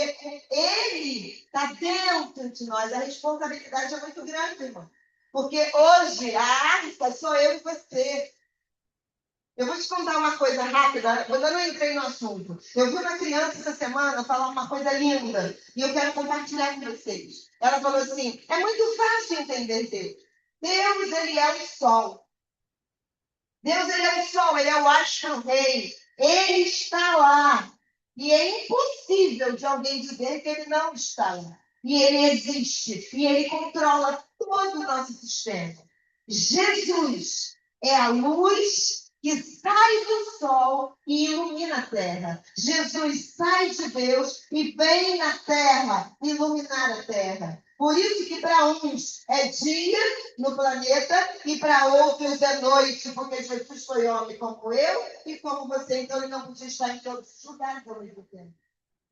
ele está dentro de nós. A responsabilidade é muito grande, irmão. Porque hoje a arca sou eu e você. Eu vou te contar uma coisa rápida, eu ainda não entrei no assunto. Eu vi uma criança essa semana falar uma coisa linda e eu quero compartilhar com vocês. Ela falou assim: é muito fácil entender Deus. Deus, ele é o sol. Deus, ele é o sol, ele é o astro-rei. Ele está lá. E é impossível de alguém dizer que ele não está lá. E ele existe. E ele controla todo o nosso sistema. Jesus é a luz que sai do sol e ilumina a terra. Jesus sai de Deus e vem na terra iluminar a terra. Por isso que para uns é dia no planeta e para outros é noite, porque Jesus foi homem como eu e como você, então ele não podia estar em todos os lugares ao mesmo tempo.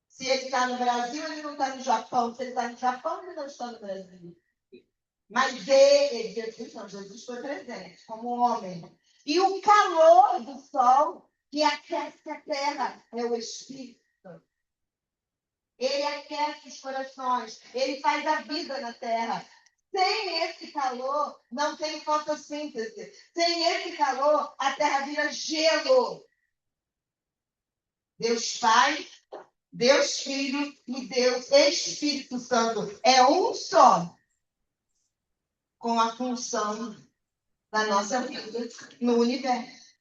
Se ele está no Brasil, ele não está no Japão. Se ele está no Japão, ele não está no Brasil. Mas Jesus foi presente como homem. E o calor do sol que aquece a terra é o Espírito. Ele aquece os corações, ele faz a vida na terra. Sem esse calor, não tem fotossíntese. Sem esse calor, a terra vira gelo. Deus Pai, Deus Filho e Deus Espírito Santo é um só, com a função da nossa vida no universo.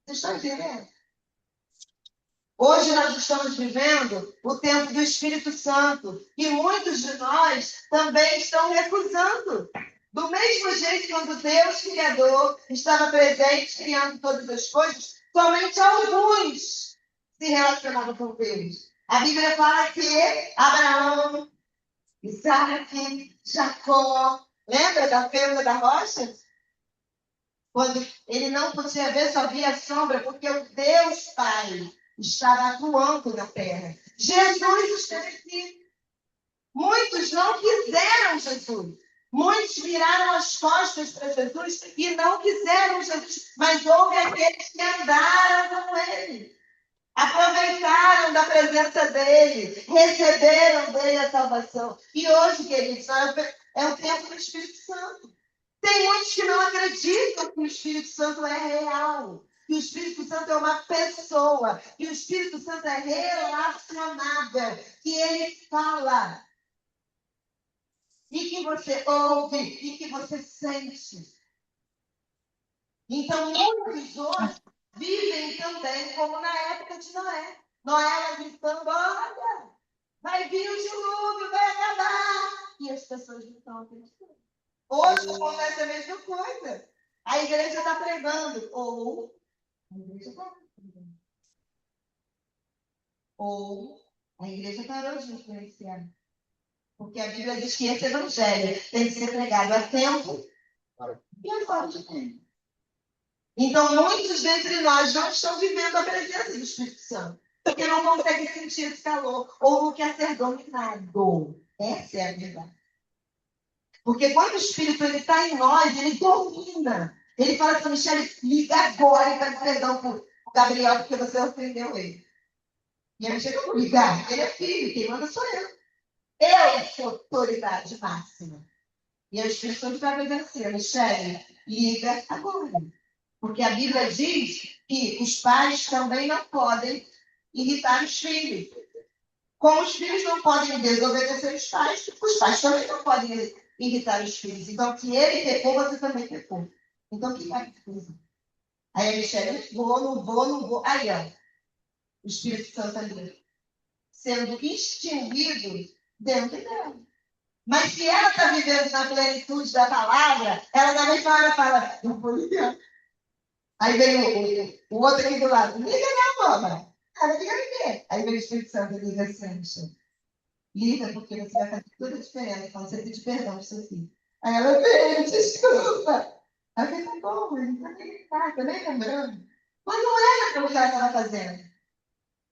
Vocês estão entendendo? Hoje nós estamos vivendo o tempo do Espírito Santo e muitos de nós também estão recusando. Do mesmo jeito, quando Deus, Criador, estava presente, criando todas as coisas, somente alguns se relacionavam com Deus. A Bíblia fala que Abraão, Isaac, Jacó, lembra da fenda da rocha? Quando ele não podia ver, só via sombra, porque o Deus Pai estava atuando na terra. Jesus esteve aqui. Muitos não quiseram Jesus. Muitos viraram as costas para Jesus e não quiseram Jesus. Mas houve aqueles que andaram com ele. Aproveitaram da presença dele. Receberam dele a salvação. E hoje, queridos, é o tempo do Espírito Santo. Tem muitos que não acreditam que o Espírito Santo é real. Que o Espírito Santo é uma pessoa. Que o Espírito Santo é relacionável. Que ele fala. E que você ouve. E que você sente. Então, muitos hoje vivem também como na época de Noé. Noé gritando: olha, vai vir o dilúvio, vai acabar. E as pessoas não estão acreditando. Hoje acontece a mesma coisa. A igreja está pregando. Ou a igreja está pregando. Ou a igreja parou de influenciar. Porque a Bíblia diz que esse evangelho tem que ser pregado a tempo e a fora de tempo. Então, muitos dentre nós não estão vivendo a presença do Espírito Santo. Porque não conseguem sentir esse calor. Ou não quer ser dominado. Essa é a verdade. Porque quando o Espírito está em nós, ele domina. Ele fala assim: Michele, liga agora e pede perdão para o Gabriel, porque você ofendeu ele. E a Michele, eu vou ligar. Ele é filho, quem manda sou eu. Eu sou autoridade máxima. E o Espírito Santo vai obedecer. Michele, liga agora. Porque a Bíblia diz que os pais também não podem irritar os filhos. Como os filhos não podem desobedecer os pais também não podem irritar os filhos. Então, que ele pecou, você também pecou. Então, que vai fazer? Aí a Michele, não vou. Aí, ó, o Espírito Santo ali, sendo extinguido dentro dela. Mas se ela está vivendo na plenitude da palavra, ela na mesma hora fala: não vou ligar. Aí vem o outro aqui do lado: liga não, mama. Ela liga o quê? Aí vem o Espírito Santo e liga assim: Michele. Liga, porque você vai fazer toda a diferença quando você pedir perdão para seu filho. Aí ela veio, desculpa. Aí eu falei: tá bom, mas tô nem lembrando. Mas não era aquilo que ela estava fazendo.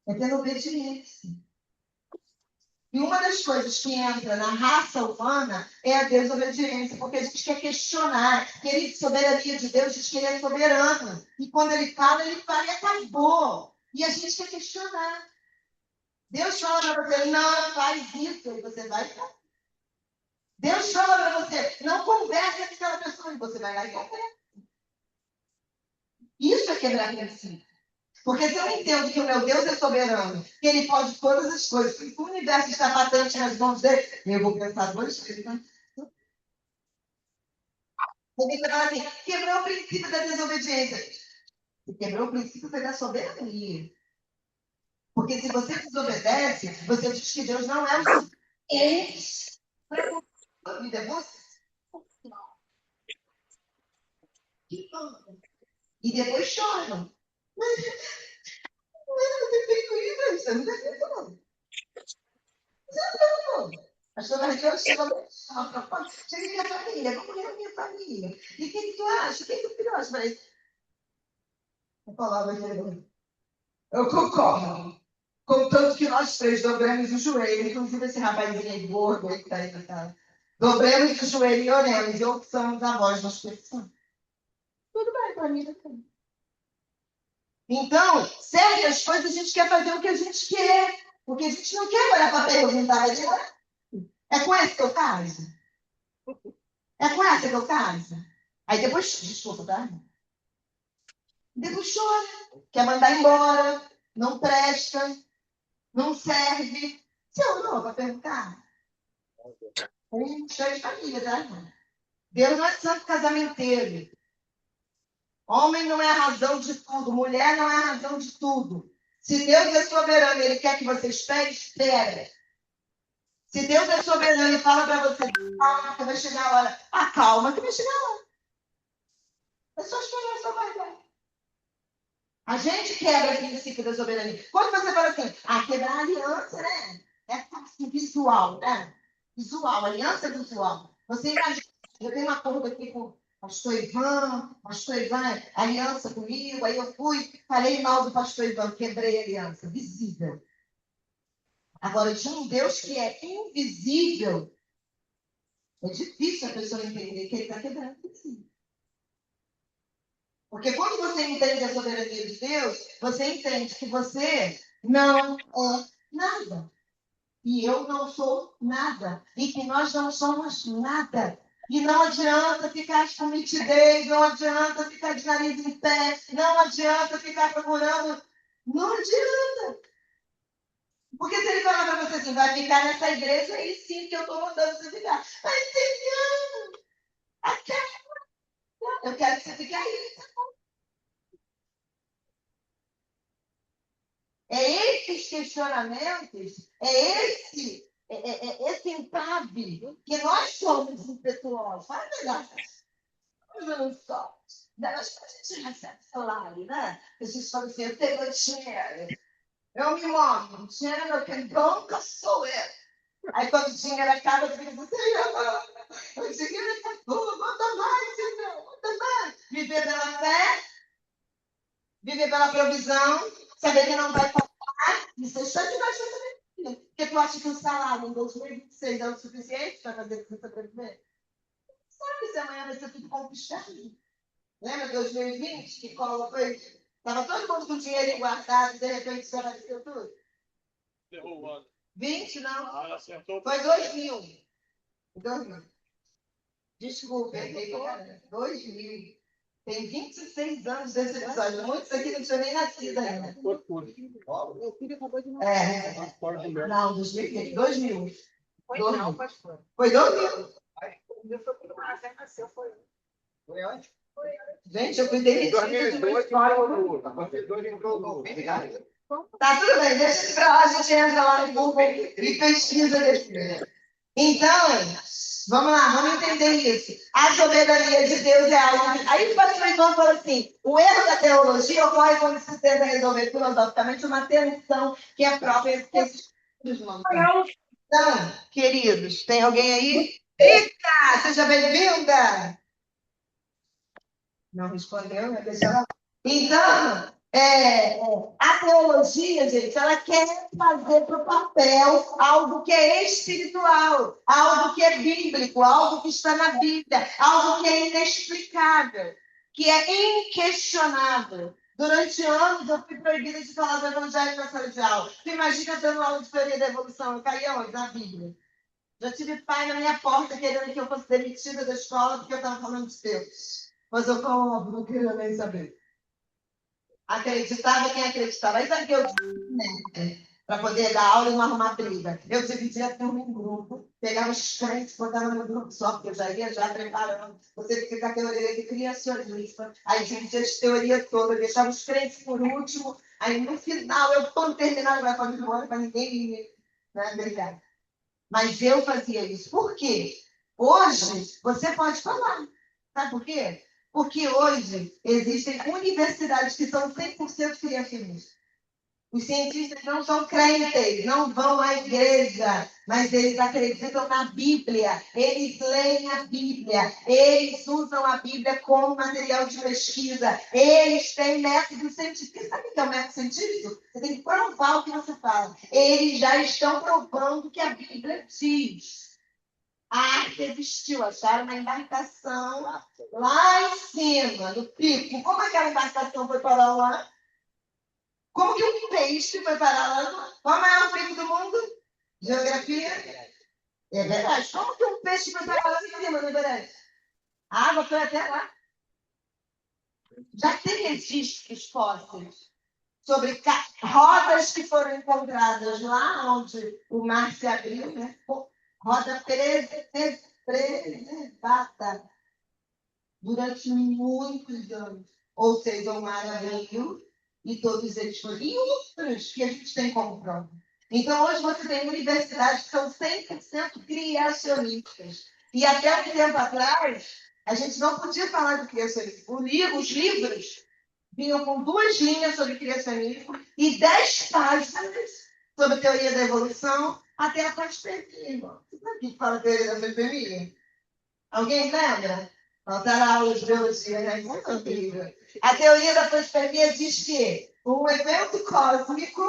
É ter obediência. E uma das coisas que entra na raça humana é a desobediência, porque a gente quer questionar. Querido, soberania de Deus diz que ele é soberano. E quando ele fala e acabou. E a gente quer questionar. Deus fala para você: não, faz isso, e você vai fazer. Deus fala para você, não converse com aquela pessoa, e você vai lá e conversa. Isso é quebrar princípio. Porque se eu entendo que o meu Deus é soberano, que ele pode todas as coisas, que o universo está patente nas mãos dele, eu vou pensar duas vezes. Né? Você fala assim, quebrou o princípio da desobediência. Você quebrou o princípio da soberania. Porque se você desobedece, você diz que Deus não é o suficiente para a vida. Você. E depois choram. Mas não tem feito isso, você não tem feito não. Você não tem não. A sua religião chega minha família, vamos reunir a minha família. E o que tu acha? O que tu filho acha? Mas a palavra de Deus. Eu concordo. Contanto que nós três dobremos o joelho, inclusive esse rapazinho aí gordo aí que está aí na casa. Dobremos o joelho e oremos, e ouçamos a voz das pessoas. Tudo bem para mim, também. Então, certas coisas a gente quer fazer o que a gente quer, porque a gente não quer olhar para a pergunta. É com esse que eu caso? É com essa que eu caso? Aí depois, desculpa, tá? Depois chora, quer mandar embora, não presta, não serve. Você orou para perguntar? Tem cheio de família, tá, irmão? Deus não é santo casamenteiro. Homem não é a razão de tudo, mulher não é a razão de tudo. Se Deus é soberano e Ele quer que você espere, espere. Se Deus é soberano e fala para você, calma que vai chegar a hora, calma que vai chegar a hora. É só esperar essa vai. A gente quebra aquele princípio da soberania. Quando você fala assim, quebrar a aliança, né? É fácil, visual, né? Visual, aliança visual. Você imagina, eu tenho um acordo aqui com o pastor Ivan, aliança comigo, aí eu falei mal do pastor Ivan, quebrei a aliança, visível. Agora, de um Deus que é invisível, é difícil a pessoa entender que ele está quebrando o princípio. Porque quando você entende a soberania de Deus, você entende que você não é nada. E eu não sou nada. E que nós não somos nada. E não adianta ficar com mitidez, não adianta ficar de nariz em pé, não adianta ficar procurando. Não adianta. Porque se ele falar para você assim, vai ficar nessa igreja, aí sim que eu estou mandando você ficar. Mas, Senhor, eu quero que você fique aí. É esses questionamentos, esse entrave que nós somos impetuosos. Fala melhor. Eu não sou. Mas a gente recebe salário, né? A gente fala assim, eu tenho dinheiro. Eu me movo. Dinheiro que nunca sou eu. Aí quando o dinheiro acaba, eu fico assim, Senhor, o dinheiro acabou, manda mais, Senhor, manda mais. Viver pela fé, viver pela provisão, saber que não vai faltar, e ser só de baixo também. Porque tu acha que o salário em 2026 é o suficiente para fazer você sobreviver? Sabe se amanhã vai ser tudo confiscado? Lembra 2020 que estava todo mundo com dinheiro guardado e de repente desapareceu tudo? Derrubou o ano. 20, não? Acertou. Foi 2000. 2000. Desculpa, errei. 2000. Tem 26 anos desse episódio. Muitos aqui não tinham nem nascido ainda. Meu filho acabou de nascer. Não, 2000. Foi não, pastor. Foi 2000. Meu filho nasceu, foi. Foi onde? Gente, eu fui demitida. 2002 entrou no. Tá tudo bem, deixa isso pra lá, a gente entra lá no Google e pesquisa depois. Então, vamos lá, vamos entender isso. A soberania de Deus é algo que... Aí o pastor Ivan falou assim, o erro da teologia ocorre quando se tenta resolver filosoficamente uma tensão que é própria desses irmãos. Então, queridos, tem alguém aí? Eita, seja bem-vinda! Não respondeu, né? Deixa ela... Então, a teologia, gente, ela quer fazer para o papel algo que é espiritual, algo que é bíblico, algo que está na Bíblia, algo que é inexplicável, que é inquestionável. Durante anos eu fui proibida de falar do evangelho na sala de aula. Você imagina dando aula de teoria da evolução? Eu caía onde? Na Bíblia. Já tive pai na minha porta querendo que eu fosse demitida da escola porque eu estava falando de Deus. Mas eu, como, não queria nem saber. Acreditava quem acreditava. Aí sabe que eu para poder dar aula e não arrumar briga. Eu dividia a turma em grupo, pegava os crentes, botava no grupo só, porque eu já ia já preparando. Você fica com a teoria de criacionista, aí dividia as teorias todas, deixava os crentes por último, aí no final, eu quando terminar, vai fazer embora para ninguém brigar. Mas eu fazia isso. Por quê? Hoje, você pode falar. Sabe por quê? Porque hoje existem universidades que são 100% criacionistas. Os cientistas não são crentes, não vão à igreja, mas eles acreditam na Bíblia, eles leem a Bíblia, eles usam a Bíblia como material de pesquisa, eles têm método científico. Sabe o que é o método científico? Você tem que provar o que você fala. Eles já estão provando que a Bíblia diz. A arte existiu, acharam uma embarcação lá em cima, no pico. Como aquela embarcação foi parar lá? Como que um peixe foi parar lá? Qual é o maior pico do mundo? Geografia? É verdade. Como que um peixe foi parar lá em cima, não é verdade? A água foi até lá. Já tem registros fósseis sobre rodas que foram encontradas lá onde o mar se abriu, né? Roda preservada durante muitos anos. Ou seja, o mar abriu e todos eles foram. E outros que a gente tem como prova. Então, hoje você tem universidades que são 100% criacionistas. E até um tempo atrás, a gente não podia falar de criacionismo. Os livros vinham com 2 linhas sobre criacionismo e 10 páginas sobre teoria da evolução até a panspermia. Você sabe o que fala a teoria da panspermia? Alguém lembra? Faltaram aulas de biologia, né? Muito incrível. A teoria da panspermia diz que um evento cósmico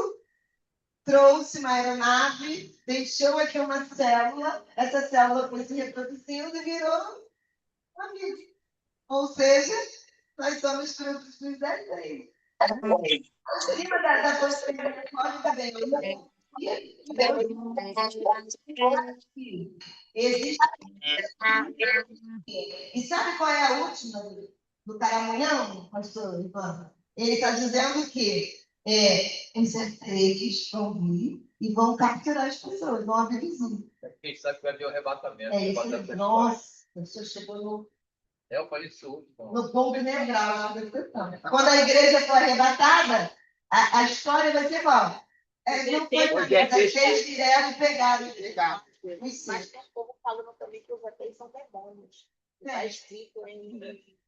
trouxe uma aeronave, deixou aqui uma célula, essa célula foi se reproduzindo e virou uma vida. Ou seja, nós somos frutos dos desenhos. O clima da panspermia cósmica bem. Existe. E sabe qual é a última do Caramunhão, pastor Ivan? Ele está dizendo que os ETs vão vir e vão capturar as pessoas, vão abduzir. Quem sabe que vai haver o arrebatamento. Nossa, o senhor chegou no Eu falei isso. no ponto nevrálgico. Quando a igreja for arrebatada, a história vai ser qual? Não foi nada, as 6 vieram e pegaram. Mas tem um povo falando também que os ETs são demônios. Está escrito em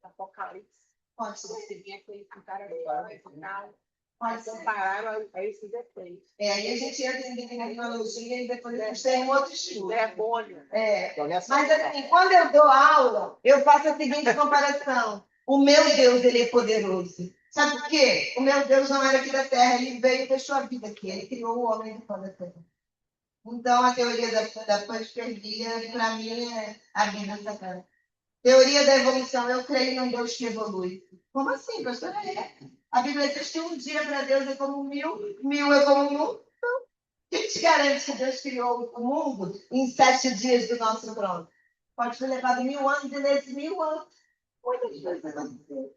Apocalipse. Pode ser. Você vinha aquele cara mas compararam a esses ETs. Aí a gente entra em tecnologia e depois a gente tem um outro estudo. Demônio. Mas assim, quando eu dou aula, eu faço a seguinte comparação. O meu Deus, ele é poderoso. Sabe por quê? O meu Deus não era aqui da Terra, ele veio e deixou a vida aqui. Ele criou o homem de fora da Terra. Então, a teoria da panspermia, para mim, é a Bíblia Sagrada. Teoria da evolução, eu creio num Deus que evolui. Como assim, pastor? A Bíblia diz que um dia para Deus é como 1000, 1000 é como 1. Então, quem te garante que Deus criou o mundo em 7 dias do nosso trono? Pode ter levado 1000 anos e nesses 1000 anos, muitas coisas aconteceram.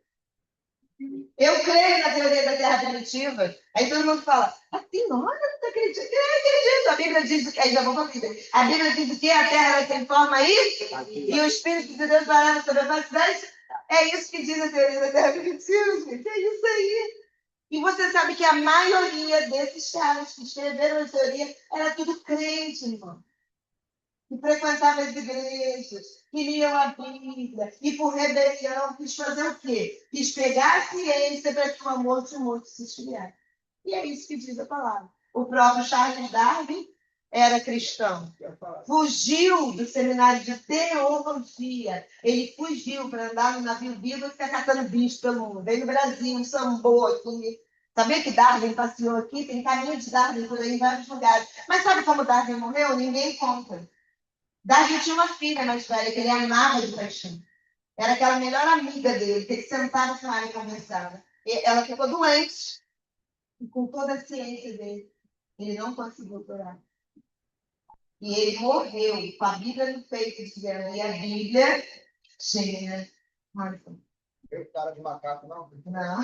Eu creio na teoria da Terra primitiva. Aí todo mundo fala, assim, não acredito. Eu acredito. A Bíblia diz que. Aí já vou para a Bíblia. A Bíblia diz que a Terra era sem forma e o Espírito de Deus parava sobre a face da terra. É isso que diz a teoria da Terra primitiva, gente. É isso aí. E você sabe que a maioria desses caras que escreveram a teoria era tudo crente, irmão. Que frequentava as igrejas, que liam a Bíblia, e por rebelião quis fazer o quê? Quis pegar a ciência para que o amor de muitos se esfriasse. E é isso que diz a palavra. O próprio Charles Darwin era cristão. Fugiu do seminário de teologia. Ele fugiu para andar no navio vivo e ficar catando bicho pelo mundo. Veio no Brasil, sambou aqui. Sabia que Darwin passeou aqui? Tem caminho de Darwin por aí em vários lugares. Mas sabe como Darwin morreu? Ninguém conta. Darwin tinha uma filha mais velha que ele amava de paixão. Era aquela melhor amiga dele, que ele sentava com ela e conversava. E ela ficou doente. E com toda a ciência dele, ele não conseguiu curar. E ele morreu com a Bíblia no peito, dizendo, e a Bíblia tinha... Eu, cara de macaco, não. Não.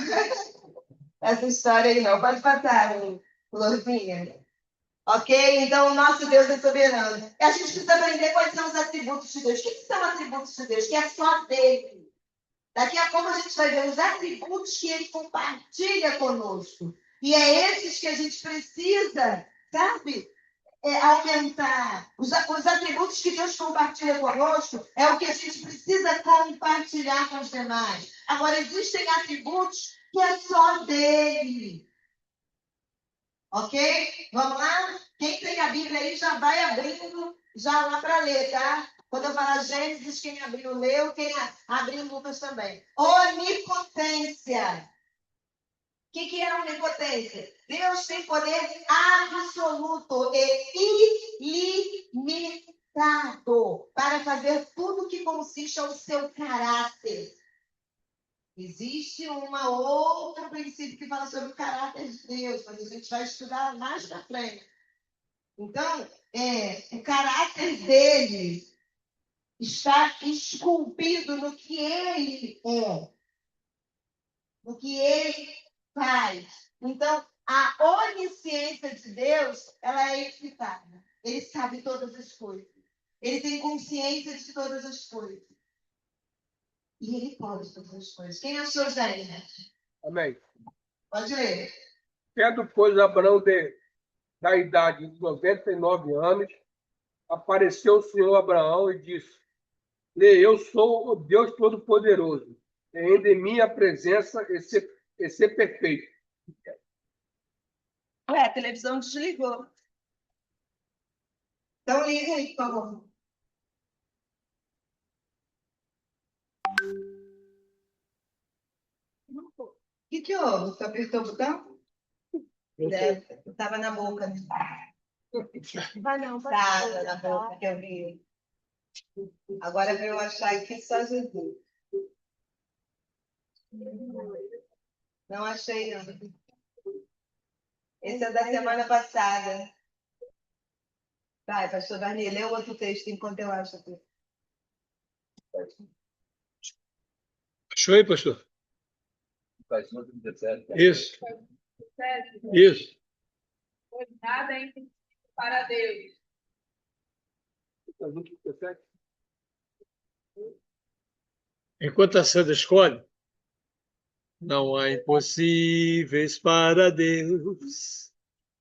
Essa história aí não. Pode passar, Florzinha. Ok? Então, o nosso Deus é soberano. E a gente precisa aprender quais são os atributos de Deus. O que são atributos de Deus? Que é só dele. Daqui a pouco a gente vai ver os atributos que ele compartilha conosco. E é esses que a gente precisa, sabe? Aumentar. Os atributos que Deus compartilha conosco é o que a gente precisa compartilhar com os demais. Agora, existem atributos que é só dele. Ok? Vamos lá? Quem tem a Bíblia aí já vai abrindo já lá para ler, tá? Quando eu falar Gênesis, quem abriu leu, quem abriu Lucas também. Onipotência. O que é onipotência? Deus tem poder absoluto e ilimitado para fazer tudo que consiste ao seu caráter. Existe um outro princípio que fala sobre o caráter de Deus, mas a gente vai estudar mais para frente. Então, o caráter dele está esculpido no que ele é, no que ele faz. Então, a onisciência de Deus, ela é ilimitada. Ele sabe todas as coisas. Ele tem consciência de todas as coisas. E ele pode todas as coisas. Quem achou, gente? Amém. Pode ler. Tendo, pois, Abraão da idade de 99 anos, apareceu o Senhor a Abraão e disse: eu sou o Deus Todo-Poderoso, e ainda em minha presença e ser perfeito. A televisão desligou. Então, liga aí, por favor. O que houve? Você apertou o botão? Estava na boca. Vai não, Estava na boca que eu vi. Agora, para eu achar aqui, só Jesus. Não achei, não. Esse é da semana passada. Vai, pastor Barney, lê o outro texto enquanto eu acho aqui. Achou aí, pastor? Versículo 17. Isso. Isso. Pois nada é impossível para Deus. Enquanto a Sandra escolhe, não há impossíveis para Deus.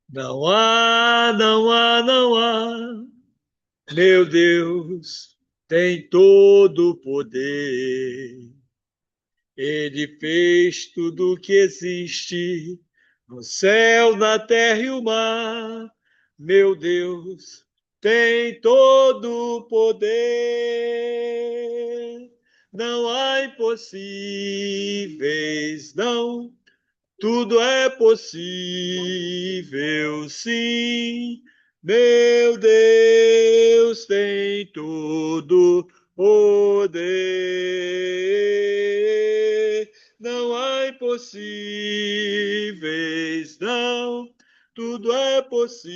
Não há, não há, não há. Meu Deus tem todo o poder. Ele fez tudo o que existe no céu, na terra e o mar. Meu Deus tem todo o poder. Não há impossíveis, não. Tudo é possível, sim. Meu Deus tem todo poder. Não há impossíveis, não. Tudo é possível,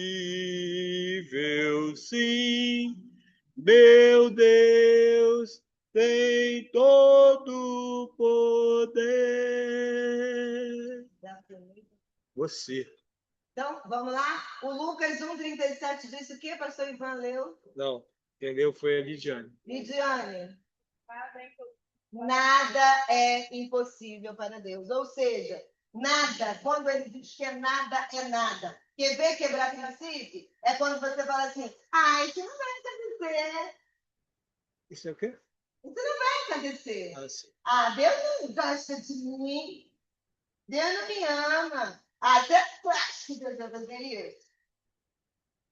sim. Meu Deus tem todo o poder. Você. Então, vamos lá? O Lucas 1,37 disse o quê, pastor Ivan leu? Não, quem leu foi a Lidiane. Lidiane. Nada é impossível para Deus. Ou seja, nada, quando ele diz que é nada. Quer ver quebrar princípio? É quando você fala assim, isso não vai acontecer. Isso é o quê? Isso não vai acontecer. Sim. Deus não gosta de mim. Deus não me ama. Até acho que Deus vai fazer isso.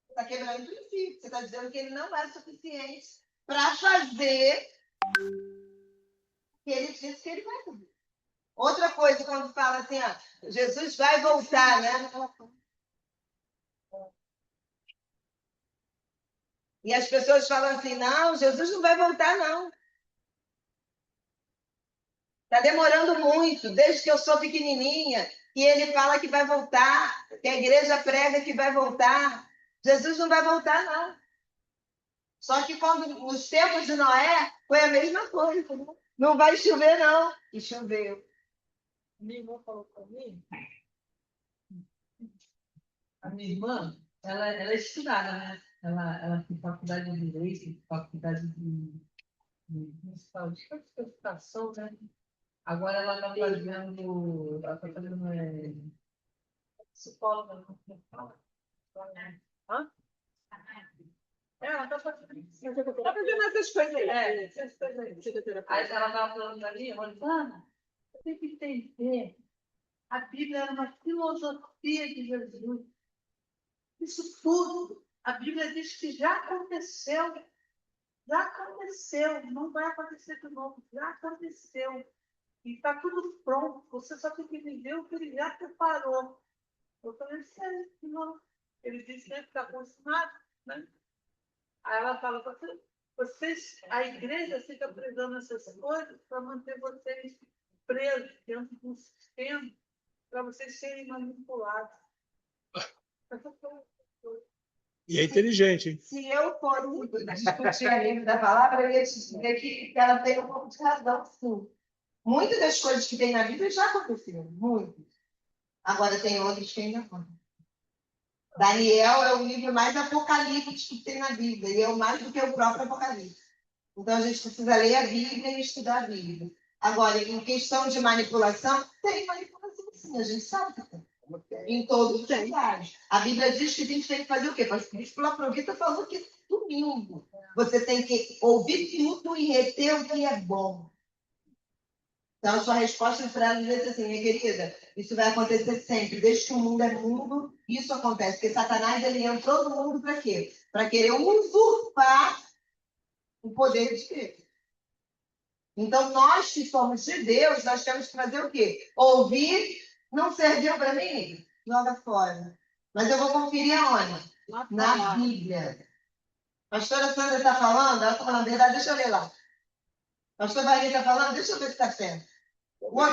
Você está quebrando o princípio. Você está dizendo que ele não é suficiente para fazer o que ele disse que ele vai fazer. Outra coisa, quando fala assim, Jesus vai voltar, né? E as pessoas falam assim, não, Jesus não vai voltar, não. Está demorando muito, desde que eu sou pequenininha, e ele fala que vai voltar, que a igreja prega que vai voltar. Jesus não vai voltar, não. Só que quando nos tempos de Noé foi a mesma coisa. Né? Não vai chover, não. E choveu. Minha irmã falou para mim, a minha irmã, ela é estudada, né? Ela tem faculdade de Direito, tem faculdade de educação, né? Agora ela está fazendo psicóloga, não fala? Hã? Ela está fazendo essas coisas aí. Essas coisas aí. Aí ela estava falando para mim, Rosana, você tem que entender. A Bíblia era uma filosofia de Jesus. Isso tudo, a Bíblia diz que já aconteceu. Já aconteceu, não vai acontecer de novo. Já aconteceu. E está tudo pronto. Você só tem que viver o que ele já preparou. Eu falei, sério, não. Ele disse que ele está consumado, né? Aí ela fala, vocês, a igreja fica prezando essas coisas para manter vocês presos dentro de um sistema, para vocês serem manipulados. E é inteligente, hein? Se eu fosse discutir a livro da palavra, eu ia te dizer que ela tem um pouco de razão, sim. Muitas das coisas que tem na Bíblia já aconteceram, muitas. Agora tem outras que ainda não. Daniel é o livro mais apocalíptico que tem na Bíblia, e é o mais do que o próprio Apocalipse. Então a gente precisa ler a Bíblia e estudar a Bíblia. Agora, em questão de manipulação, tem manipulação sim, a gente sabe que tem. Em todos os lugares. A Bíblia diz que a gente tem que fazer o quê? O bispo Laprovita falou que domingo você tem que ouvir tudo e reter o que é bom. Então, a sua resposta para ela diz assim, minha querida, isso vai acontecer sempre. Desde que o mundo é mundo, isso acontece. Porque Satanás, ele entrou no mundo para quê? Para querer usurpar o poder de Deus. Então, nós que somos de Deus, nós temos que fazer o quê? Ouvir, não serviu para mim? Joga fora. Mas eu vou conferir aonde? Na Bíblia. Pastora Sandra está falando? Ela está falando a verdade, deixa eu ler lá. Pastor Bahia está falando? Deixa eu ver se está certo. Oi?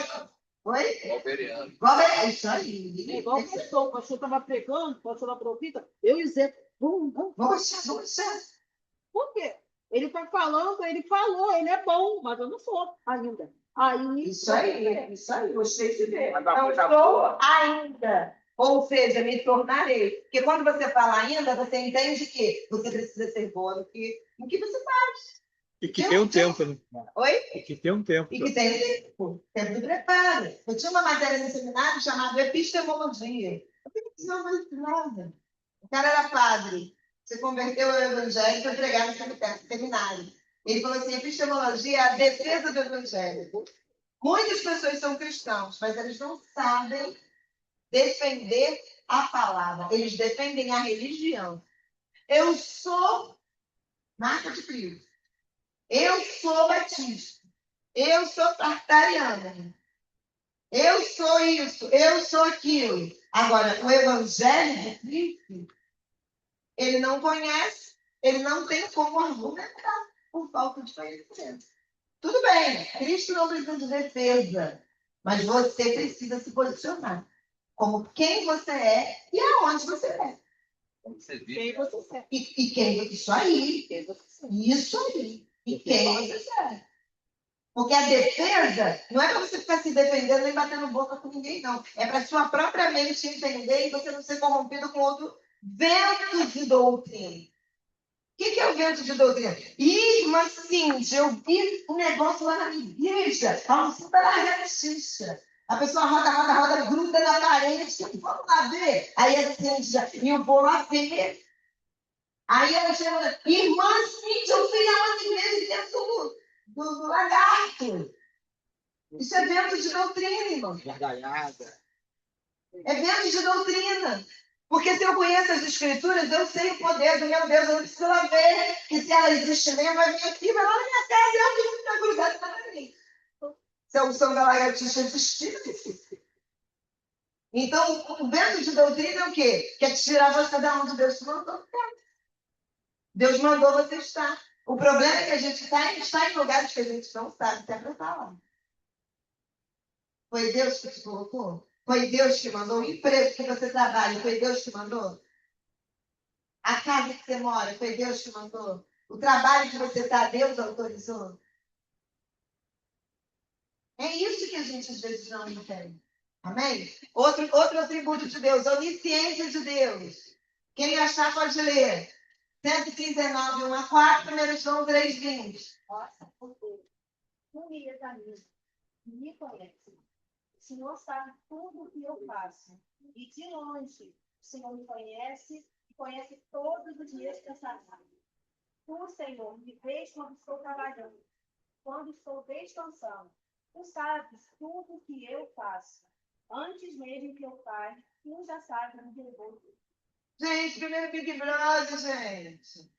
Valveriano. É isso aí. Igual o pastor estava pregando, o pastor Laprovita, eu e Zé, vamos deixar. Por quê? Ele está falando, ele falou, ele é bom, mas eu não sou ainda. Aí, isso aí, gostei de ver. Não sou ainda. Ou seja, me tornarei. Porque quando você fala ainda, você entende que você precisa ser boa no que você faz. E que tem um tempo, né? Oi? E que tem um tempo. E que tem um tempo. Tempo de preparo. Eu tinha uma matéria no seminário chamada Epistemologia. Eu não precisava mais de nada. O cara era padre. Se converteu ao evangelho para pregar no seminário. Ele falou assim, epistemologia é a defesa do evangelho. Muitas pessoas são cristãos, mas eles não sabem defender a palavra. Eles defendem a religião. Eu sou marca de Cristo. Eu sou batista. Eu sou tartariana. Eu sou isso. Eu sou aquilo. Agora, o evangelho de Cristo, ele não conhece, ele não tem como argumentar por falta de conhecimento. Tudo bem, Cristo não precisa de defesa, mas você precisa se posicionar como quem você é e aonde você é. Quem você é. E quem isso aí. Isso aí. E quem você é. Porque a defesa não é para você ficar se defendendo nem batendo boca com ninguém, não. É para sua própria mente entender e você não ser corrompido com outro vento de doutrina. O que é o vento de doutrina? Irmã Cindy, eu vi um negócio lá na minha igreja, a unção da lagartixa. A pessoa roda, gruda na parede, vamos lá ver. Aí a Cindy, e eu vou lá ver. Aí ela chama, irmã Cindy, eu fui na outra igreja dentro do lagarto. Isso é vento de doutrina, irmão. É vento de doutrina. Porque se eu conheço as escrituras, eu sei o poder do meu Deus, eu não preciso lá ver. Que se ela existe mesmo, vai vir aqui, vai lá na minha casa e ela está grudada na mim. Se a unção da lagartixa existir. Então, o vento de doutrina é o quê? Quer tirar você da onde Deus te mandou. Deus mandou você estar. O problema é que a gente está em lugares que a gente não sabe interpretar lá. Foi Deus que te colocou? Foi Deus que mandou? O emprego que você trabalha, foi Deus que mandou? A casa que você mora, foi Deus que mandou? O trabalho que você está, Deus autorizou. É isso que a gente às vezes não entende. Amém? Outro atributo de Deus, a onisciência de Deus. Quem achar pode ler. 139, 1 a 4, 1 João 3, 20. Nossa, porque tu me examina, me conhece. O Senhor sabe tudo o que eu faço. E de longe, o Senhor me conhece e conhece todos os meus pensamentos. Tu, Senhor, me vês quando estou trabalhando, quando estou descansando. Tu sabes tudo o que eu faço. Antes mesmo que eu fale, tu já sabes onde eu vou. Gente, primeiro Big Brother, gente.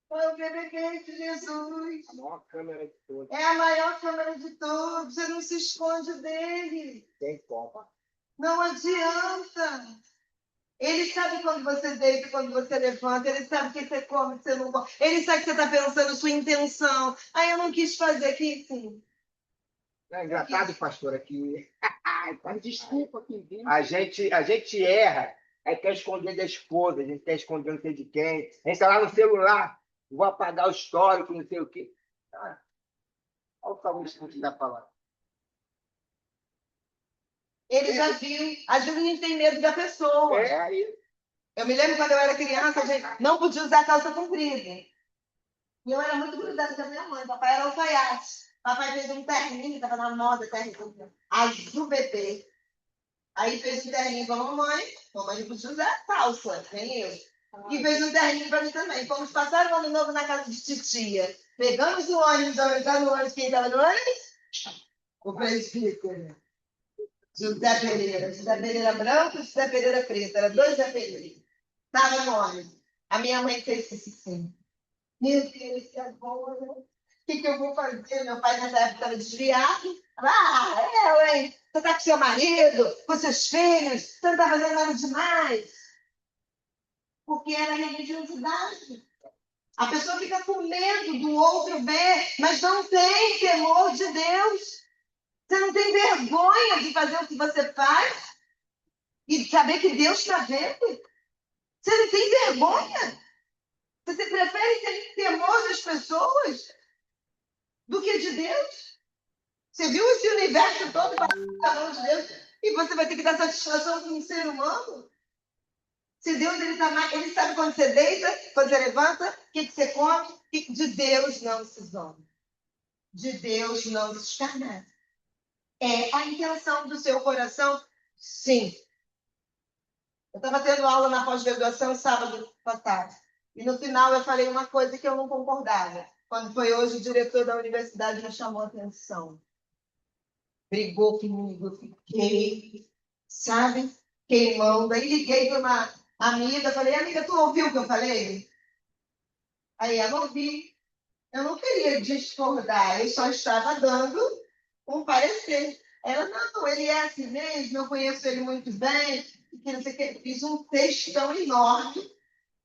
Foi o BBB de Jesus. A maior câmera de todas. É a maior câmera de todos. Você não se esconde dele. Tem como. Não adianta. Ele sabe quando você deita, quando você levanta. Ele sabe o que você come, o que você não come. Ele sabe o que você está pensando, sua intenção. Aí eu não quis fazer aqui, sim. É engraçado, pastor, aqui. Desculpa que vim. A gente erra, aí quer esconder da esposa, a gente quer esconder não sei de quem. A gente está lá no celular, vou apagar o histórico, não sei o quê. Ah, olha o tamanho da palavra. Ele já viu. Às vezes a gente tem medo da pessoa. É aí. Eu me lembro quando eu era criança, a gente não podia usar calça comprida. E eu era muito grudada com a minha mãe. Papai era alfaiate. Papai fez um terninho, estava na moda, terninho azul bebê. Aí fez um terninho para a mamãe. Mamãe não podia usar calça, nem eu. E fez um terninho para mim também. Fomos passar o ano novo na casa de titia. Pegamos o ônibus, entrar no ônibus, quem estava no ônibus? O presbítero. José Pereira. José Pereira branco e José Pereira preto. Era 2 José Pereira. Estava no ônibus. A minha mãe fez isso assim. Meu Deus, que agora, o que eu vou fazer? Meu pai nessa época estava desviado. Hein? Você está com seu marido, com seus filhos, você não está fazendo nada demais. Porque era religiosidade. A pessoa fica com medo do outro ver, mas não tem temor de Deus. Você não tem vergonha de fazer o que você faz e de saber que Deus está vendo. Você não tem vergonha. Você prefere ter temor das pessoas do que de Deus? Você viu esse universo todo para a mão de Deus e você vai ter que dar satisfação para um ser humano? Se Deus ele sabe quando você deita, quando você levanta, o que você come, e de Deus não se zomba. De Deus não se escarnece. É a intenção do seu coração? Sim. Eu estava tendo aula na pós-graduação sábado passado. E no final eu falei uma coisa que eu não concordava. Quando foi hoje, o diretor da universidade me chamou a atenção. Brigou comigo, eu fiquei, sabe, queimando. Aí liguei para uma amiga, falei, amiga, tu ouviu o que eu falei? Aí ela ouviu. Eu não queria discordar, eu só estava dando um parecer. Ela, não, ele é assim mesmo, eu conheço ele muito bem. Que não sei o que. Fiz um textão enorme,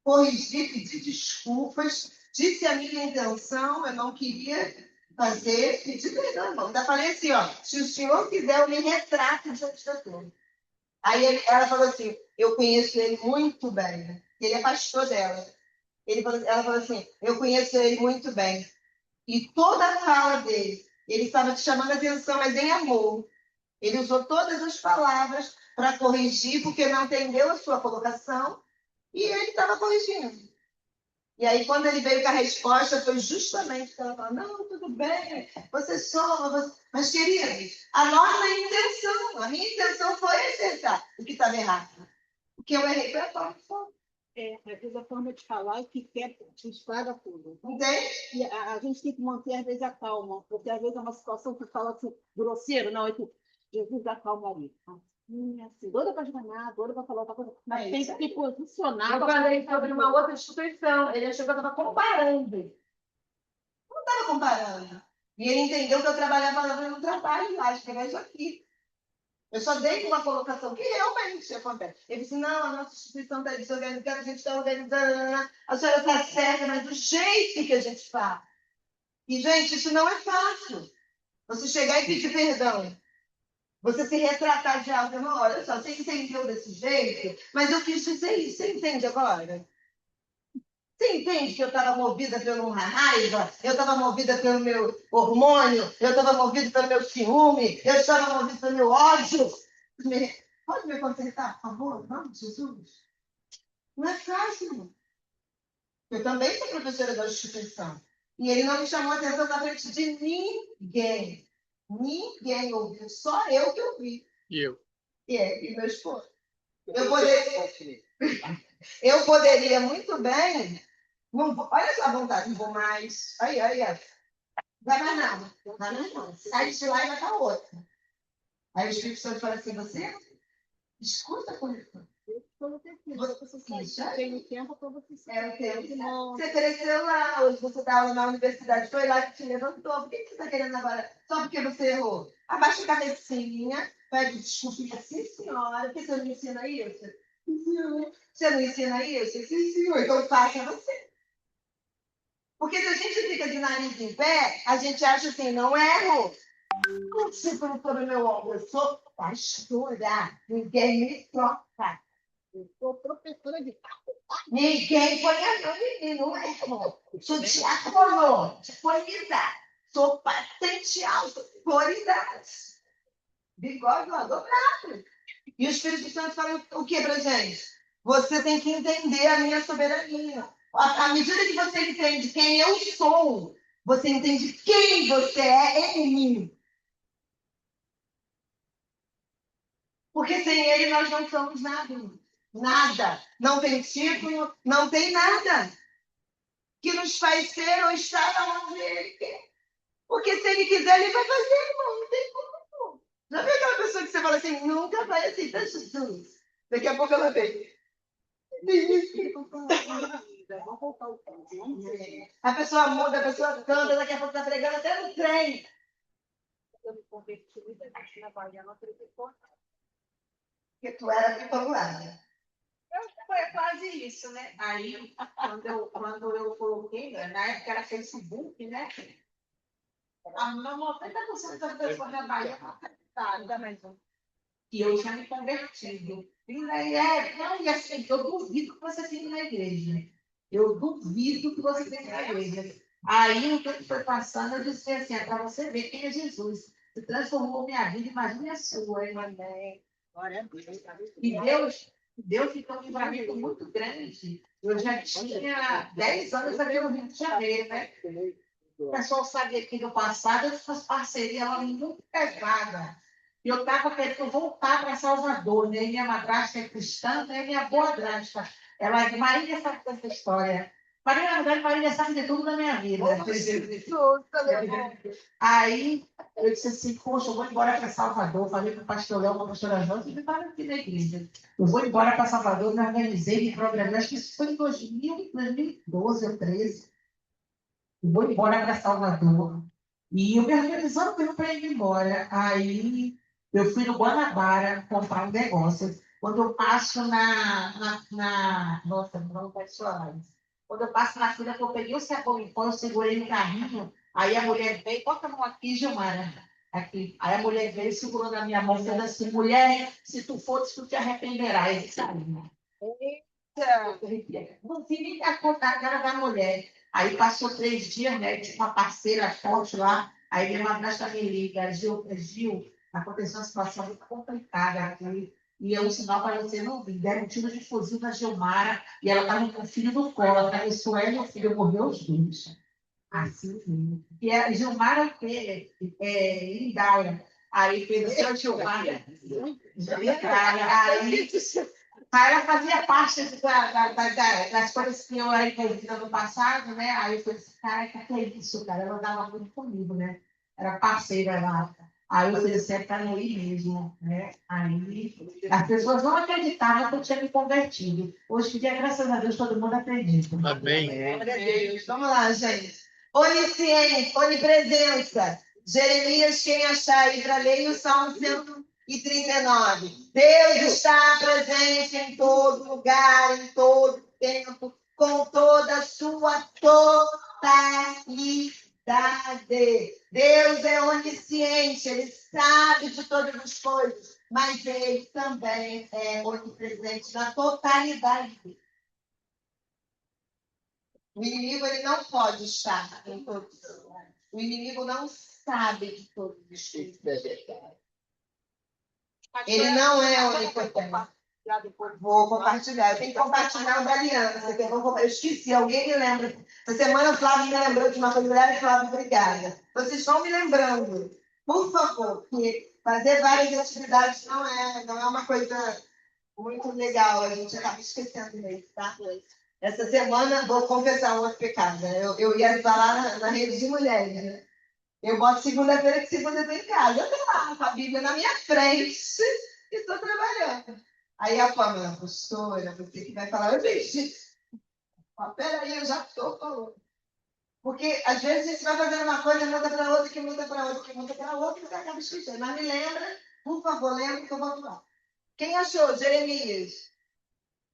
corrigi, pedi desculpas, disse a minha intenção, eu não queria fazer, pedi perdão, irmão. Ainda falei assim, ó, se o senhor quiser, eu me retrato diante da turma. Aí ela falou assim, eu conheço ele muito bem, ele é pastor dela. Ela falou assim, eu conheço ele muito bem. E toda a fala dele, ele estava te chamando a atenção, mas em amor. Ele usou todas as palavras para corrigir, porque não entendeu a sua colocação, e ele estava corrigindo. E aí, quando ele veio com a resposta, foi justamente que ela falou, não, tudo bem, você soma, mas, querido, a nossa intenção, a minha intenção foi acertar o que estava errado. O que eu errei foi a forma de falar. Às vezes a forma de falar que quer te estraga tudo. Entende? E a gente tem que manter, às vezes, a calma, porque às vezes é uma situação que fala assim, grosseiro, não, é que Jesus acalma ali. Assim, doida para esganar, doida para falar outra coisa, mas tem que se posicionar. Eu falei sobre uma outra instituição, ele achou que eu estava comparando. Não estava comparando. E ele entendeu que eu trabalhava no trabalho lá, escrevendo isso aqui. Eu só dei uma colocação que realmente acontece. Ele disse, não, a nossa instituição está desorganizada, a gente está organizando, a senhora está certa, mas do jeito que a gente faz. E, gente, isso não é fácil. Você chegar e pedir perdão. Você se retratar de algo, irmão, olha só, você entendeu desse jeito, mas eu quis dizer isso, você entende agora? Você entende que eu estava movida pela raiva, eu estava movida pelo meu hormônio, eu estava movida pelo meu ciúme, eu estava movida pelo meu ódio? Pode me consertar, por favor? Vamos, Jesus? Não é fácil. Eu também sou professora da instituição. E ele não me chamou a atenção na frente de ninguém. Ninguém ouviu, só eu que ouvi. E eu? E meu esposo. Eu poderia muito bem. Não, olha só a vontade, não vou mais. Aí. Vai mais nada. Vai mais não. Sai de lá e vai para outra. Aí o Espírito Santo fala assim: você escuta com isso. Tem tempo para você É o tempo. Você cresceu lá, hoje você dá aula na universidade, foi lá que te levantou. Por que você está querendo agora? Só porque você errou. Abaixa a cabecinha, pede desculpinha, sim, senhora. Por que você não me ensina isso? Sim, senhor. Você não ensina isso? Sim, senhor. Então faça você. Porque se a gente fica de nariz em pé, a gente acha assim, não erro. Não se sobre meu ombro, eu sou pastora. Ninguém me troca. Eu sou professora de Ninguém põe a mão em mim, não é, irmão? Sou diácono, diaconisa. Sou patente alta, autoridade. Bigode dobrado. E o Espírito Santo fala o que pra gente? Você tem que entender a minha soberania. À medida que você entende quem eu sou, você entende quem você é em mim. Porque sem ele nós não somos nada. Nada. Não tem título, não tem nada que nos faz ser ou estar onde ele quer. Porque se ele quiser, ele vai fazer, irmão. Não tem como. Já viu aquela pessoa que você fala assim, nunca vai aceitar Jesus? Daqui a pouco ela vem. Vamos voltar o tempo. A pessoa muda, a pessoa canta, daqui a pouco está pregando até no trem. Eu me converti muita gente na Bahia, não acreditou. Porque tu era piparuada. Foi quase isso, né? Aí, quando eu coloquei, na época era Facebook, né? A 90% das pessoas da Bahia não acreditaram, mas que eu tinha me convertido. E aí, não, e assim, eu duvido que você tenha na igreja. Eu duvido que você tenha na igreja. Aí, o tempo foi passando, eu disse assim, é para você ver quem é Jesus. Se transformou minha vida, imagine a sua, hein, Mané? Glória a Deus. E Deus ficou um livramento muito grande. Eu já tinha 10 anos aqui no Rio de Janeiro, né? O pessoal sabia que no passado eu fiz parceria lá muito pesada. E eu estava querendo voltar para Salvador, né? E minha madrasta é cristã, né? Minha boadrasta. Ela é Marília, sabe dessa história. Marília, na verdade, Marília sabe de tudo da minha vida. Aí eu disse assim, poxa, eu vou embora para Salvador. Falei para o pastor Léo, para a pastora Josi, e estava aqui na igreja. Eu vou embora para Salvador, me organizei, me programei. Acho que isso foi em 2012 ou 2013. Eu vou embora para Salvador. E eu me organizando mesmo para ir embora. Aí eu fui no Guanabara comprar um negócio. Quando eu passo Nossa, não vai chorar. Quando eu passo na fila, que eu peguei o sabão em pó, eu segurei no carrinho. Aí a mulher veio, bota a mão aqui, Gilmara. Aqui. Aí a mulher veio segurando a minha mão, falando assim, mulher, se tu fores, tu te arrependerás. E saiu. Eita! Não vi nem a cara da mulher. Aí passou 3 dias, né? Tinha uma parceira forte lá. Aí minha madrasta me liga, Gil, aconteceu uma situação muito complicada aqui. E é um sinal para você não vir. Deram um tiro de fuzil na Gilmara e ela estava com o filho no colo. Atravessou ela e o filho morreu os dois. Assim mesmo. E a Gilmara Lindaura. Aí fez o seu Gilmara. Aí ela fazia parte das coisas que eu era envolvida no passado, né? Aí eu falei assim, cara, que é isso, cara? Ela andava muito comigo, né? Era parceira lá. Aí eu falei assim, é para não ir mesmo, né? Aí as pessoas não acreditavam que eu tinha me convertido. Hoje em dia, graças a Deus, todo mundo acredita. Amém. Glória a Deus. Vamos lá, gente. Onisciência, onipresença. Jeremias, quem achar aí para ler o Salmo 139. Deus está presente em todo lugar, em todo tempo, com toda a sua totalidade. Deus é onisciente, Ele sabe de todas as coisas, mas Ele também é onipresente na totalidade. O inimigo ele não pode estar em todos os lugares. O inimigo não sabe de todos os espíritos. Ele não é onipotente. Vou compartilhar. Eu tenho que compartilhar uma aliança. Eu esqueci, alguém me lembra. Essa semana o Flávio me lembrou de uma coisa. Flávio, obrigada. Vocês estão me lembrando. Por favor, porque fazer várias atividades não é uma coisa muito legal. A gente acaba esquecendo mesmo, tá? Essa semana, vou confessar um outro pecado. Né? Eu ia falar na rede de mulheres. Né? Eu boto segunda-feira, que segunda eu tô em casa. Eu tô lá, com a Bíblia na minha frente e estou trabalhando. Aí a Pamela, pastora, você que vai falar, gente, peraí, eu já estou falando. Porque às vezes a gente vai fazendo uma coisa, muda para outra, que muda para outra, que muda para outra, e você acaba esquecendo. Mas me lembra, por favor, lembra que eu vou falar. Quem achou? Jeremias.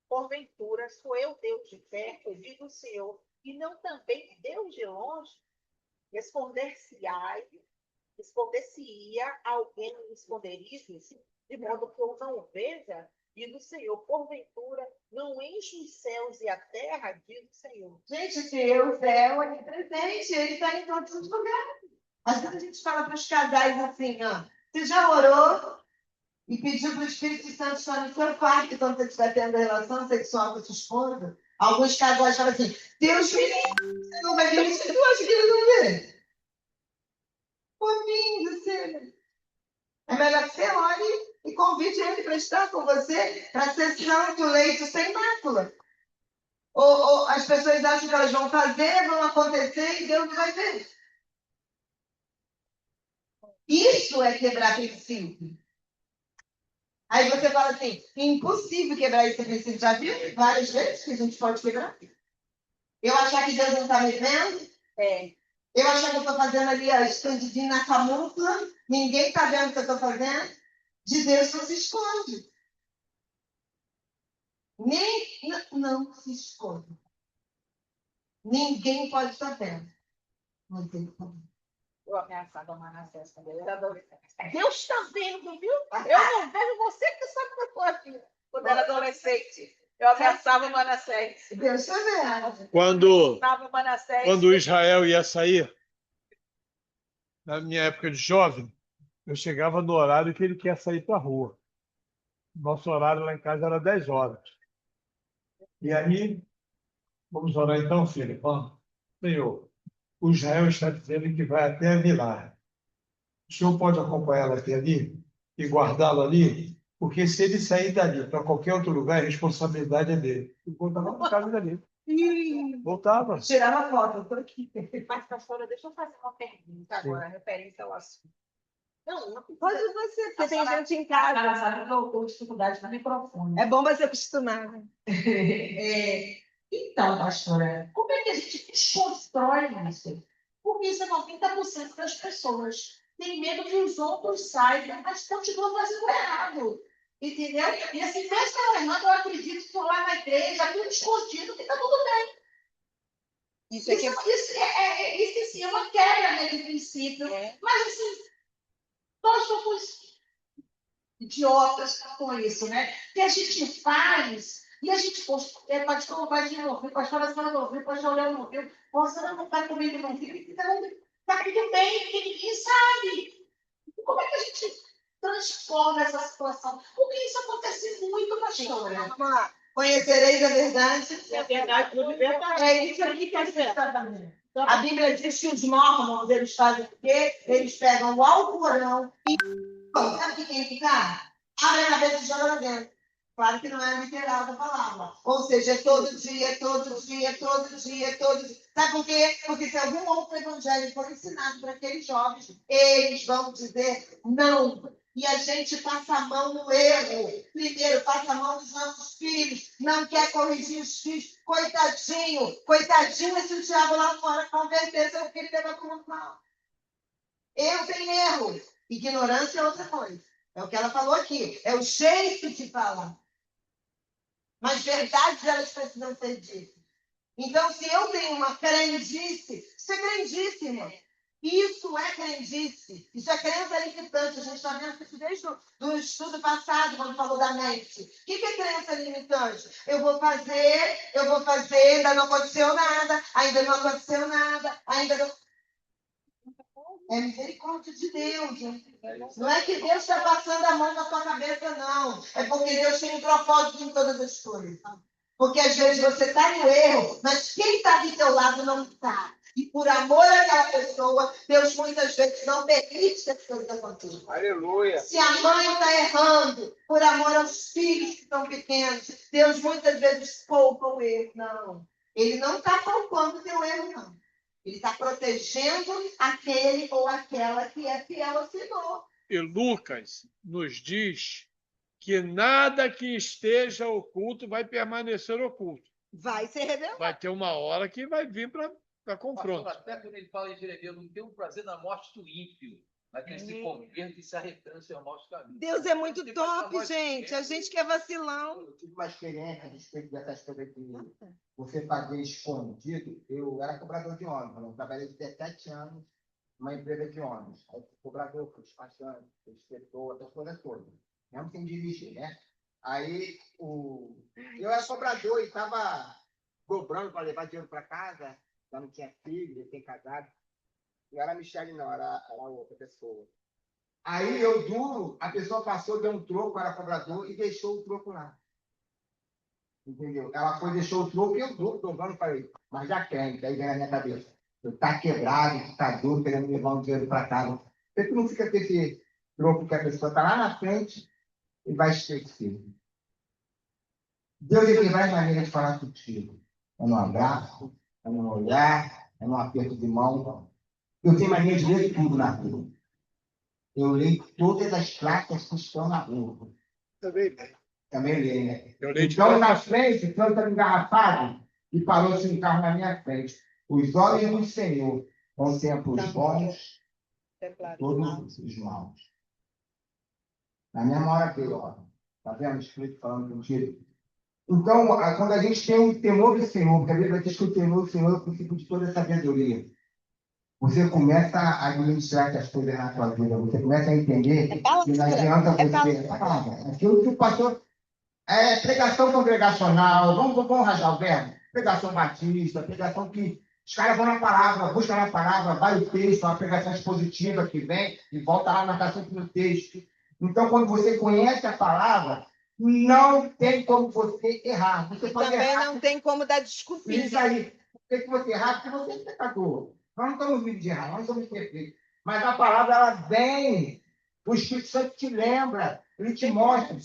Porventura, sou eu Deus de perto, digo o Senhor, e não também Deus de longe? Responder-se-ia alguém me esconderíeis, de modo que eu não o veja? Diz o Senhor, porventura, não enche os céus e a terra, diz o Senhor. Gente, Deus é onipresente, ele está em todos os lugares. Às vezes a gente fala para os casais assim, ó, você já orou e pediu para o Espírito Santo estar no seu quarto quando você estiver tendo relação sexual com a sua esposa? Alguns casais falam assim, Deus me livre, você não vai ver isso, tu acha que ele não vê? Pouquinho, você. É melhor que você ore e convide ele para estar com você, para ser santo, leito, sem mácula. Ou as pessoas acham que elas vão fazer, vão acontecer e Deus não vai ver. Isso é quebrar princípio. Aí você fala assim, impossível quebrar esse princípio. Já viu várias vezes que a gente pode quebrar? Eu achar que Deus não está me vendo? Eu achar que eu estou fazendo ali, escondidinho na camufla, ninguém está vendo o que eu estou fazendo. De Deus não se esconde. Não se esconde. Ninguém pode estar vendo. Mas ele está vendo. Eu ameaçava Manassés quando ele era adolescente. Deus está vendo, viu? Eu não vejo, você que sabe que eu estou aqui. Quando era adolescente, eu ameaçava Manassés. Deus está vendo. Quando o Israel ia sair, na minha época de jovem, eu chegava no horário que ele quer sair para a rua. Nosso horário lá em casa era 10 horas. E aí, vamos orar então, filho? Vamos. Senhor, o Israel está dizendo que vai até Vilar. O senhor pode acompanhá-lo até ali e guardá-lo ali? Porque se ele sair dali para qualquer outro lugar, a responsabilidade é dele. E voltava para casa dali. Voltava. Tirava foto, eu estou aqui. Mas, pastora, deixa eu fazer uma pergunta agora, referente ao assunto. Não Pode você, porque tem gente em casa. Sabe que eu tenho dificuldade no microfone. É bom você acostumar. Né? Então, pastora, como é que a gente desconstrói isso? Porque isso é 90% das pessoas. Tem medo que os outros saibam, mas continuam fazendo errado. Entendeu? E assim, mesmo que errado, eu acredito que lá na igreja, tudo escondido, que está tudo bem. Isso sim, é uma quebra de princípio. Mas assim, nós somos idiotas com isso, né? Que a gente faz, e a gente, pastor vai de novo, pastor a senhora não ouviu, pastor Léo não ouviu, a senhora não está comigo, não viu, então está tudo bem, que ninguém sabe. Como é que a gente transforma essa situação? Porque isso acontece muito na história. Vamos lá. Conhecereis a verdade. E a verdade não liberta. É isso aqui que a gente está fazendo. A Bíblia diz que os mormons, eles fazem o quê? Eles pegam o Alcorão e... Sabe o que é ficar? Abre a cabeça e joga lá dentro. Claro que não é literal da palavra. Ou seja, é todo dia, todo dia, todo dia, todo dia. Sabe por quê? Porque se algum outro evangelho for ensinado para aqueles jovens, eles vão dizer não. E a gente passa a mão no erro. Primeiro, passa a mão nos nossos filhos. Não quer corrigir os filhos. Coitadinho. Coitadinho se o diabo lá fora converter seu filho e levar para o mundo mal. Eu tenho erro. Ignorância é outra coisa. É o que ela falou aqui. É o jeito de falar. Mas verdades, elas precisam ser ditas. Então, se eu tenho uma crendice, isso é crendice, irmão. Isso é crendice, isso é crença limitante. A gente está vendo isso desde o estudo passado, quando falou da mente. O que é crença limitante? Eu vou fazer, ainda não aconteceu nada, ainda não. É misericórdia de Deus. Não é que Deus está passando a mão na tua cabeça, não. É porque Deus tem um propósito em todas as coisas. Porque às vezes você está no erro, mas quem está do teu lado não está. E por amor àquela pessoa, Deus muitas vezes não permite que as coisas aconteçam. Aleluia. Se a mãe está errando, por amor aos filhos que estão pequenos, Deus muitas vezes poupa o erro. Não. Ele não está poupando o teu erro, não. Ele está protegendo aquele ou aquela que é fiel ao Senhor. E Lucas nos diz que nada que esteja oculto vai permanecer oculto. Vai ser revelado. Vai ter uma hora que vai vir para confronto. Pastor, até quando ele fala em Jeremias, não tem um prazer na morte do ímpio, mas que ele se converta e se arrependa ao nosso caminho. Deus é muito top, gente. A gente que é vacilão. Eu tive uma experiência a respeito dessas coisas que você fazia escondido. Eu era cobrador de ônibus. Eu trabalhei 17 anos numa empresa de ônibus. Aí fui cobrador, fui despachante, fui inspetor, essas coisas todas. Mesmo sem dirigir, né? Aí eu era cobrador e estava cobrando para levar dinheiro para casa. Já não tinha filho, já tinha casado. Não era a Michele, não, era outra pessoa. Aí eu duro, a pessoa passou, deu um troco, era cobrador e deixou o troco lá. Entendeu? Ela foi, deixou o troco e eu duro, dobrando, falei, mas já quer, daí vem na minha cabeça. Eu tá quebrado, tá duro, querendo levar um dinheiro para casa. Por que tu não fica com esse troco que a pessoa está lá na frente e vai esquecer? Deus tem várias maneiras de falar contigo. É no abraço, é no olhar, é no aperto de mão. Eu tenho mania de ler tudo na rua. Eu leio todas as placas que estão na rua. Também leio, né? Então, na frente, o canto engarrafado e parou-se um carro na minha frente. Os olhos do Senhor contemplam os bons e todos os maus. Na mesma hora que ó, tá vendo o Espírito falando contigo? Então, quando a gente tem um temor do Senhor, porque a Bíblia diz que o temor do Senhor é o princípio de toda sabedoria. Você começa a administrar essas coisas na sua vida. Você começa a entender que não adianta você... Aquilo que o pastor... É pregação congregacional. Vamos rasgar o verbo. Pregação batista, pregação que os caras vão na palavra, buscam na palavra, vai o texto, uma pregação expositiva que vem e volta lá na casa no texto. Então, quando você conhece a palavra, não tem como você errar. Você pode Também errar. não tem como dar desculpinha. Isso aí. Por que você errar? Porque você é pecador. Nós não estamos vivos de errar, nós somos perfeitos. Mas a palavra, ela vem. O Espírito Santo te lembra, ele te mostra.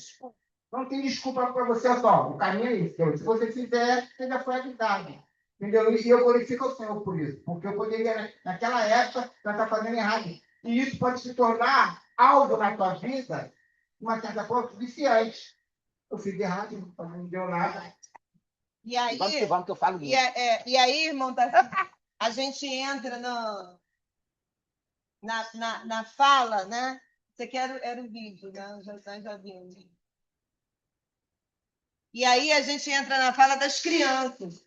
Não tem desculpa para você, só. O caminho é isso. Se você fizer, você já foi avisado. Entendeu? E eu glorifico o Senhor por isso. Porque eu poderia, naquela época, já estar fazendo errado. E isso pode se tornar algo na tua vida, uma certa forma, viciante. Eu fiz errado, não deu nada. E aí, Vamos que eu falo e aí, irmão, a gente entra na fala, né? Você quer era o vídeo, né? Já vimos. E aí a gente entra na fala das crianças.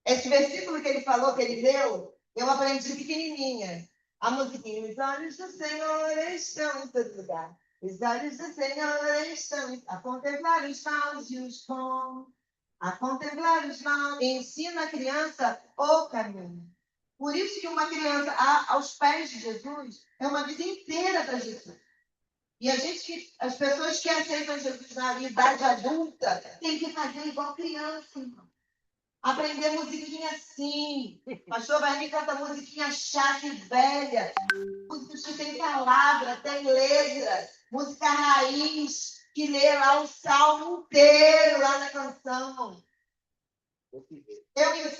Esse versículo que ele falou, que ele deu, eu aprendi pequenininha. A musiquinha, os olhos do Senhor estão em todo lugar. Os olhos do Senhor estão a contemplar os maus e os bons. A contemplar os maus. Ensina a criança o caminho. Por isso que uma criança aos pés de Jesus é uma vida inteira para Jesus. E as pessoas que aceitam Jesus na idade adulta têm que fazer igual criança, irmão. Aprender musiquinha assim. Pastor vai me cantar musiquinha chata e velha. Músicas que tem palavra, tem letra. Música raiz, que lê lá o salmo inteiro lá na canção.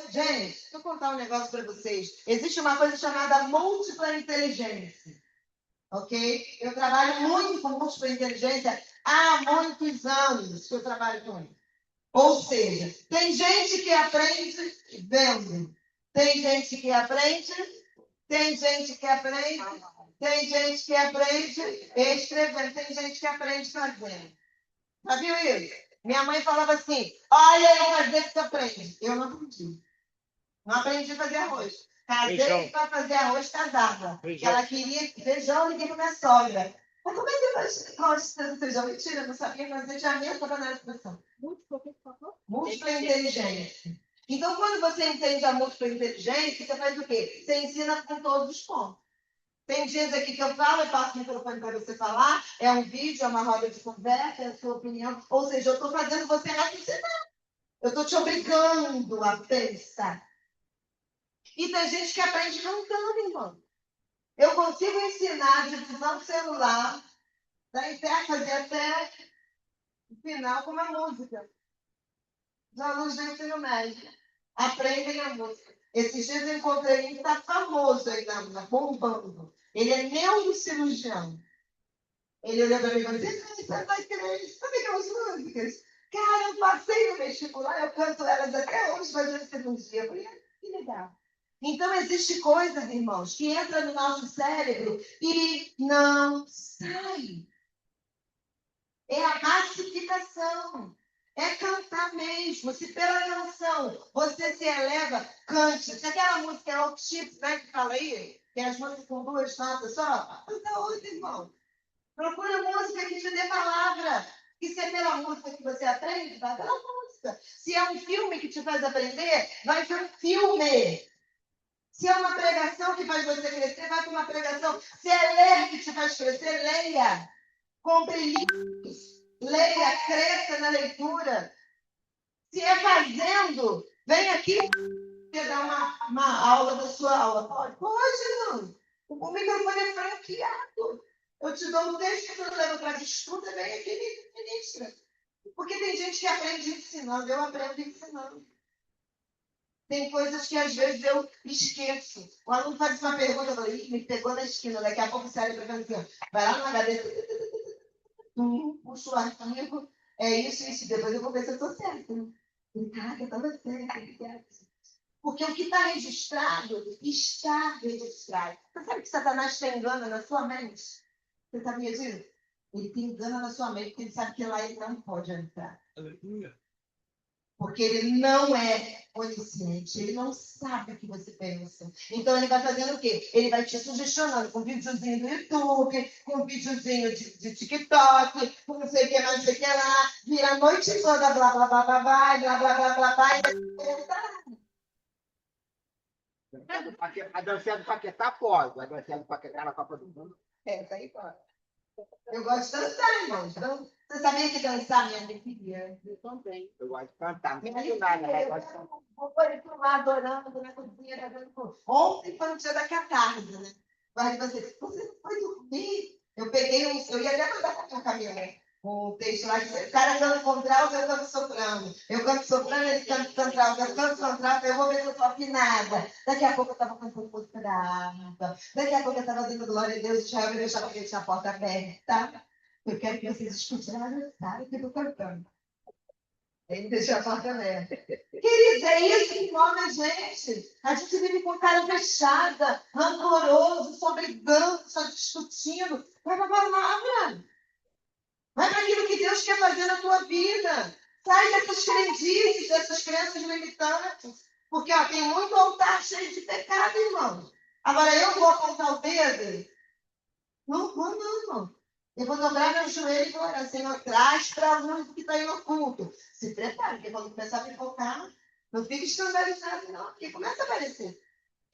Gente, deixa eu contar um negócio para vocês. Existe uma coisa chamada múltipla inteligência. Ok? Eu trabalho muito com múltipla inteligência há muitos anos que eu trabalho com isso. Ou seja, tem gente que aprende vendo. Tem gente que aprende escrevendo. Tem gente que aprende fazendo. Já viu isso? Minha mãe falava assim, olha aí, às vezes você aprende. Eu não aprendi. Não aprendi a fazer arroz. Casei para fazer arroz casada. Ela queria feijão, liguei para minha sogra. Mas como é que você gosta do feijão? Mentira, eu não sabia fazer jamais para na expressão. Múltipla inteligência. Então, quando você entende a múltipla inteligência, você faz o quê? Você ensina com todos os pontos. Tem dias aqui que eu falo, eu passo o microfone para você falar, é um vídeo, é uma roda de conversa, é a sua opinião. Ou seja, eu estou fazendo você raciocinar. Eu estou te obrigando a pensar. E tem gente que aprende cantando, irmão. Eu consigo ensinar de usar o celular, fazer até o final com uma música. Os alunos do ensino médio aprendem a música. Esses dias eu encontrei um que está famoso aí bombando. Ele é neurocirurgião. Ele olhou para mim e falou assim, você vai crer, sabe aquelas músicas? Cara, eu passei no vestibular, eu canto elas até hoje fazendo cirurgia. Eu falei, que legal. Então, existem coisas, irmãos, que entram no nosso cérebro e não saem. É a massificação. É cantar mesmo. Se pela canção você se eleva, cante. Se aquela música é o chips, né, que fala aí, que as músicas com 2 notas só, canta outra, irmão. Procura música que te dê palavra. E se é pela música que você aprende, vai pela música. Se é um filme que te faz aprender, vai ser um filme. Se é uma pregação que faz você crescer, vai para uma pregação. Se é ler que te faz crescer, leia. Compre livros. Leia, cresça na leitura. Se é fazendo, vem aqui e dá uma aula da sua aula. Pode? Pode, não. O microfone é franqueado. Eu te dou um texto que eu levo para estuda, vem aqui e ministra. Porque tem gente que aprende ensinando, eu aprendo ensinando. Tem coisas que às vezes eu esqueço. O aluno faz uma pergunta, eu falo, me pegou na esquina, daqui a pouco sai para assim, vai lá no HD, puxa o arquivo, é isso, depois eu vou ver se eu estou certo. Caraca, eu estava certo. Porque o que está registrado, está registrado. Você sabe que Satanás tem engano na sua mente? Você sabia disso? Ele tem engano na sua mente, porque ele sabe que lá ele não pode entrar. Aleluia. Porque ele não é onisciente, ele não sabe o que você pensa. Então ele vai fazendo o quê? Ele vai te sugestionando com videozinho do YouTube, com videozinho de TikTok, com não sei o que mais, não sei o que lá, vira a noite toda, blá, blá, blá, blá, blá, blá, blá, blá, blá, blá, A dancinha do Paquetá pode. A dancinha do Paquetá na Copa do Mundo. tá aí fora. Eu gosto de dançar, irmão. Então, você sabia que dançar minha alegria? Eu também. Eu gosto de cantar. Minha Não alegria, nada, né? eu vou filmar adorando na cozinha, adorando. Ontem foi o dia da catarse, né? Mas você não foi dormir? Eu peguei eu ia até mandar para a Camila um texto lá, o cara canta contralto, eu canto soprano. Eu canto soprano, ele canta contralto. Eu canto contralto, eu vou ver se eu estou afinada. Daqui a pouco eu estava cantando música da harpa. Daqui a pouco eu estava dizendo glória a Deus, o Israel me deixava que ele tinha a porta aberta. Eu quero que vocês escutem, sabe o que eu estou cantando. Ele deixou a porta aberta. Querida, é isso que move a gente. A gente vive com cara fechada, rancoroso, só brigando, só discutindo. Vai para a palavra. Vai para aquilo que Deus quer fazer na tua vida. Sai dessas crendices, dessas crenças limitantes. Porque tem muito altar cheio de pecado, irmão. Agora eu vou apontar o dedo? Não. Eu vou dobrar meu joelho e vou orar, Senhor, traz para o mundo que está aí no culto. Se prepare, porque quando começar a pipocar, não fique escandalizado, não, porque começa a aparecer.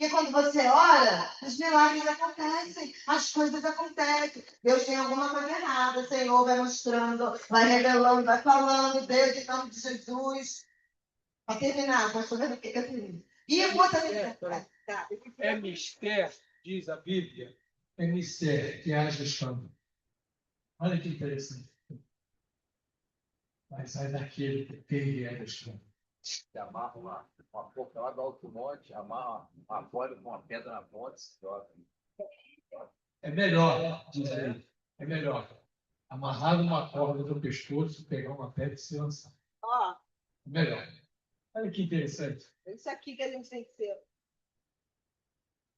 Porque quando você ora, os milagres acontecem, as coisas acontecem. Deus tem alguma coisa errada, o Senhor vai mostrando, vai revelando, vai falando, Deus, em nome de Jesus. Para terminar, pastor, ver o que eu tenho. E eu vou também. É mistério, diz a Bíblia, é mistério que haja escândalo. Olha que interessante. Mas sai daquele que tem a escândalo. Se amarra uma porca lá do alto monte, amarra uma corda com uma pedra na ponta, se joga. É melhor, diz ele, é melhor amarrar uma corda no pescoço, pegar uma pedra e se lançar. Ó, É melhor. Olha que interessante. isso aqui que a gente tem que ser.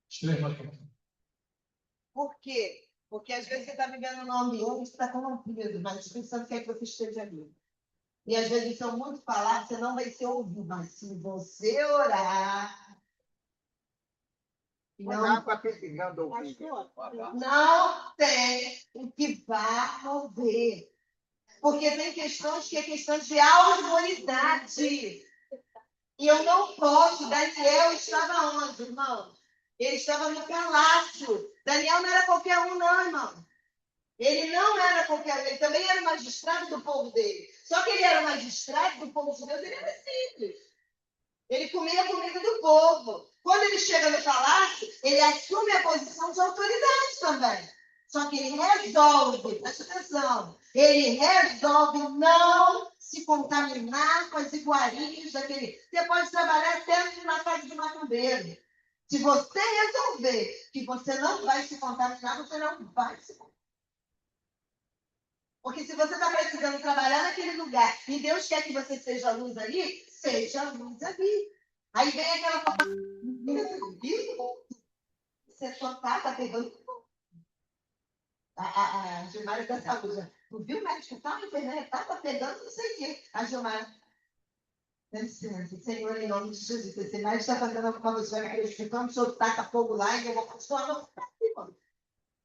Extrema atenção. Por quê? Porque às vezes você está vivendo num ambiente que está corrompido, mas a instituição quer que você esteja ali. E às vezes são muito palavras, você não vai ser ouvido, mas se você orar, Não Não, dá para pesquisando ouvir. Pastor, não tem o que vá mover. Porque tem questões que é questão de autoridade. E eu não posso. Daniel estava onde, irmão? Ele estava no palácio. Daniel não era qualquer um, não, irmão. Ele não era qualquer um. Ele também era o magistrado do povo dele. Só que ele era o magistrado do povo de Deus, ele era simples. Ele comia a comida do povo. Quando ele chega no palácio, ele assume a posição de autoridade também. Só que ele resolve, presta atenção, ele resolve não se contaminar com as iguarias daquele. Você pode trabalhar até na casa de macumbeiro. Se você resolver que você não vai se contaminar, você não vai se contaminar. Porque se você está precisando trabalhar naquele lugar e Deus quer que você seja luz ali, seja luz ali. Aí vem aquela palavra, você só tá pegando. A Gilmara da saúde. Tu viu o médico? Tá, a enfermeira tá pegando, não sei o quê. A Gilmara. Senhor, em nome de Jesus, esse médico está fazendo alguma coisa, vai me acreditando, o senhor taca fogo lá e eu vou continuar.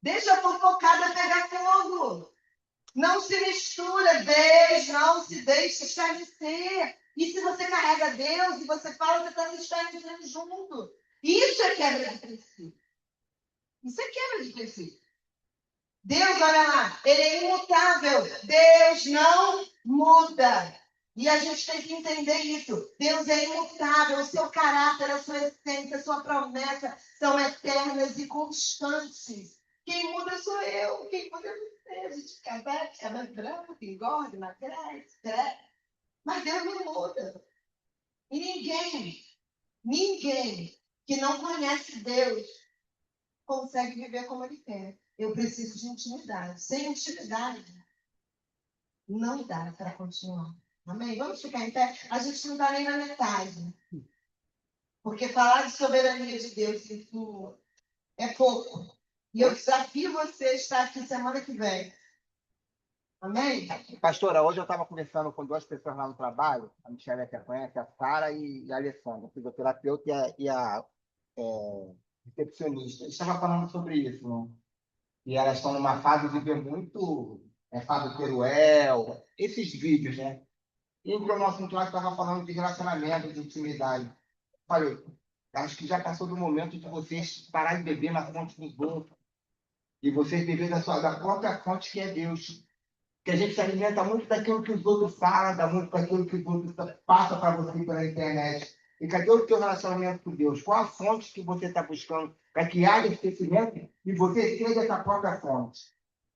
Deixa a fofocada pegar fogo. Não se mistura, Deus, não se deixe escarnecer. E se você carrega Deus e você fala, você está se escarnecendo junto. Isso é quebra de princípio. Isso é quebra de princípio. Deus, olha lá, ele é imutável. Deus não muda. E a gente tem que entender isso. Deus é imutável. O seu caráter, a sua essência, a sua promessa são eternas e constantes. Quem muda sou eu. Quem muda é você. A gente fica branco, engorda, emagrece, cresce. Mas Deus não muda. E ninguém que não conhece Deus consegue viver como ele quer. Eu preciso de intimidade. Sem intimidade, não dá para continuar. Amém? Vamos ficar em pé? A gente não está nem na metade. Porque falar de soberania de Deus isso é pouco. E eu desafio você a estar aqui semana que vem. Amém? Pastora, hoje eu estava conversando com duas pessoas lá no trabalho, a Michelle que a conhece, a Sara e a Alessandra, a fisioterapeuta e a recepcionista. Eles estavam falando sobre isso, né? E elas estão numa fase de ver muito Fábio Teruel, esses vídeos, né? E o nosso assunto lá estava falando de relacionamento, de intimidade. Falei, acho que já passou do momento de vocês parar de beber na fonte dos outros e vocês beber da própria fonte que é Deus. Que a gente se alimenta muito daquilo que os outros falam, muito daquilo que os outros passam para você pela internet. E cadê o teu relacionamento com Deus? Qual a fonte que você está buscando para que haja esse crescimento e você seja essa própria fonte?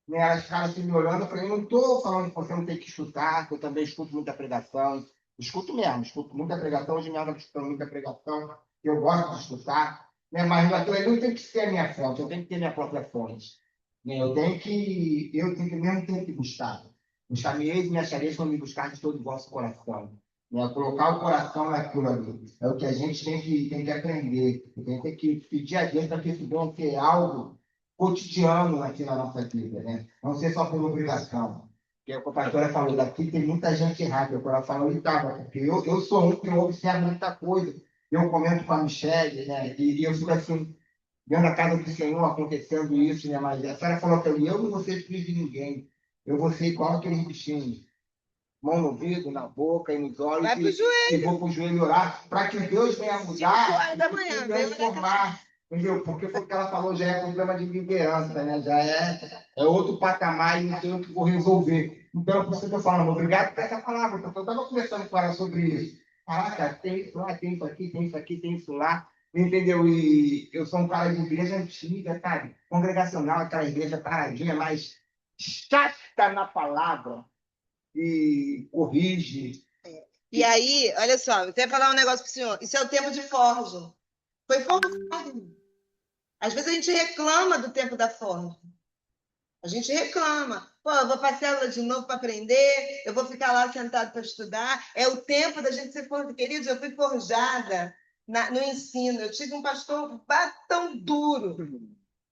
Né? Elas ficaram assim me olhando, eu falei, não estou falando que você não tem que escutar, que eu também escuto muita pregação. Escuto mesmo, escuto muita pregação, hoje mesmo escuto muita pregação, eu gosto de escutar, né? Mas aquilo ali não tem que ser a minha fonte, eu tenho que ter minha própria fonte. Né? Eu tenho que mesmo ter que buscar. Buscar-me-eis e me achareis quando me buscar de todo o vosso coração. Né? Colocar o coração naquilo ali. É o que a gente tem que aprender. A gente tem que pedir a Deus para que isso venha ser algo cotidiano aqui na nossa vida. Né? Não ser só por obrigação. Porque a pastora falou, daqui tem muita gente errada. Ela falou, porque eu sou um que não observo muita coisa. Eu comento com a Michelle, né? E eu fico assim, dentro da casa do Senhor acontecendo isso, né? Mas a senhora falou que eu não vou ser filho de ninguém. Eu vou ser igual aqueles bichinhos. Mão no ouvido, na boca e nos olhos. Vai pro joelho. E vou pro joelho orar para que Deus venha mudar. 5 horas da manhã. E venha formar. Entendeu? Porque foi o que ela falou, já é problema de liderança, né? Já é outro patamar e não sei o que vou resolver. Então, por isso que eu estou falando, obrigado por essa palavra, porque eu estava conversando com ela sobre isso. Caraca, tem isso lá, tem isso aqui, tem isso aqui, tem isso lá. Entendeu? E eu sou um cara de igreja antiga, sabe? Congregacional, aquela igreja paradinha, mas chata na palavra e corrige. E aí, olha só, eu quero falar um negócio para o senhor. Isso é o tempo de forja. Foi forjado. Às vezes a gente reclama do tempo da forja. A gente reclama. Pô, eu vou para a célula de novo para aprender, eu vou ficar lá sentado para estudar. É o tempo da gente ser forjada. Queridos, eu fui forjada no ensino. Eu tive um pastor tão duro.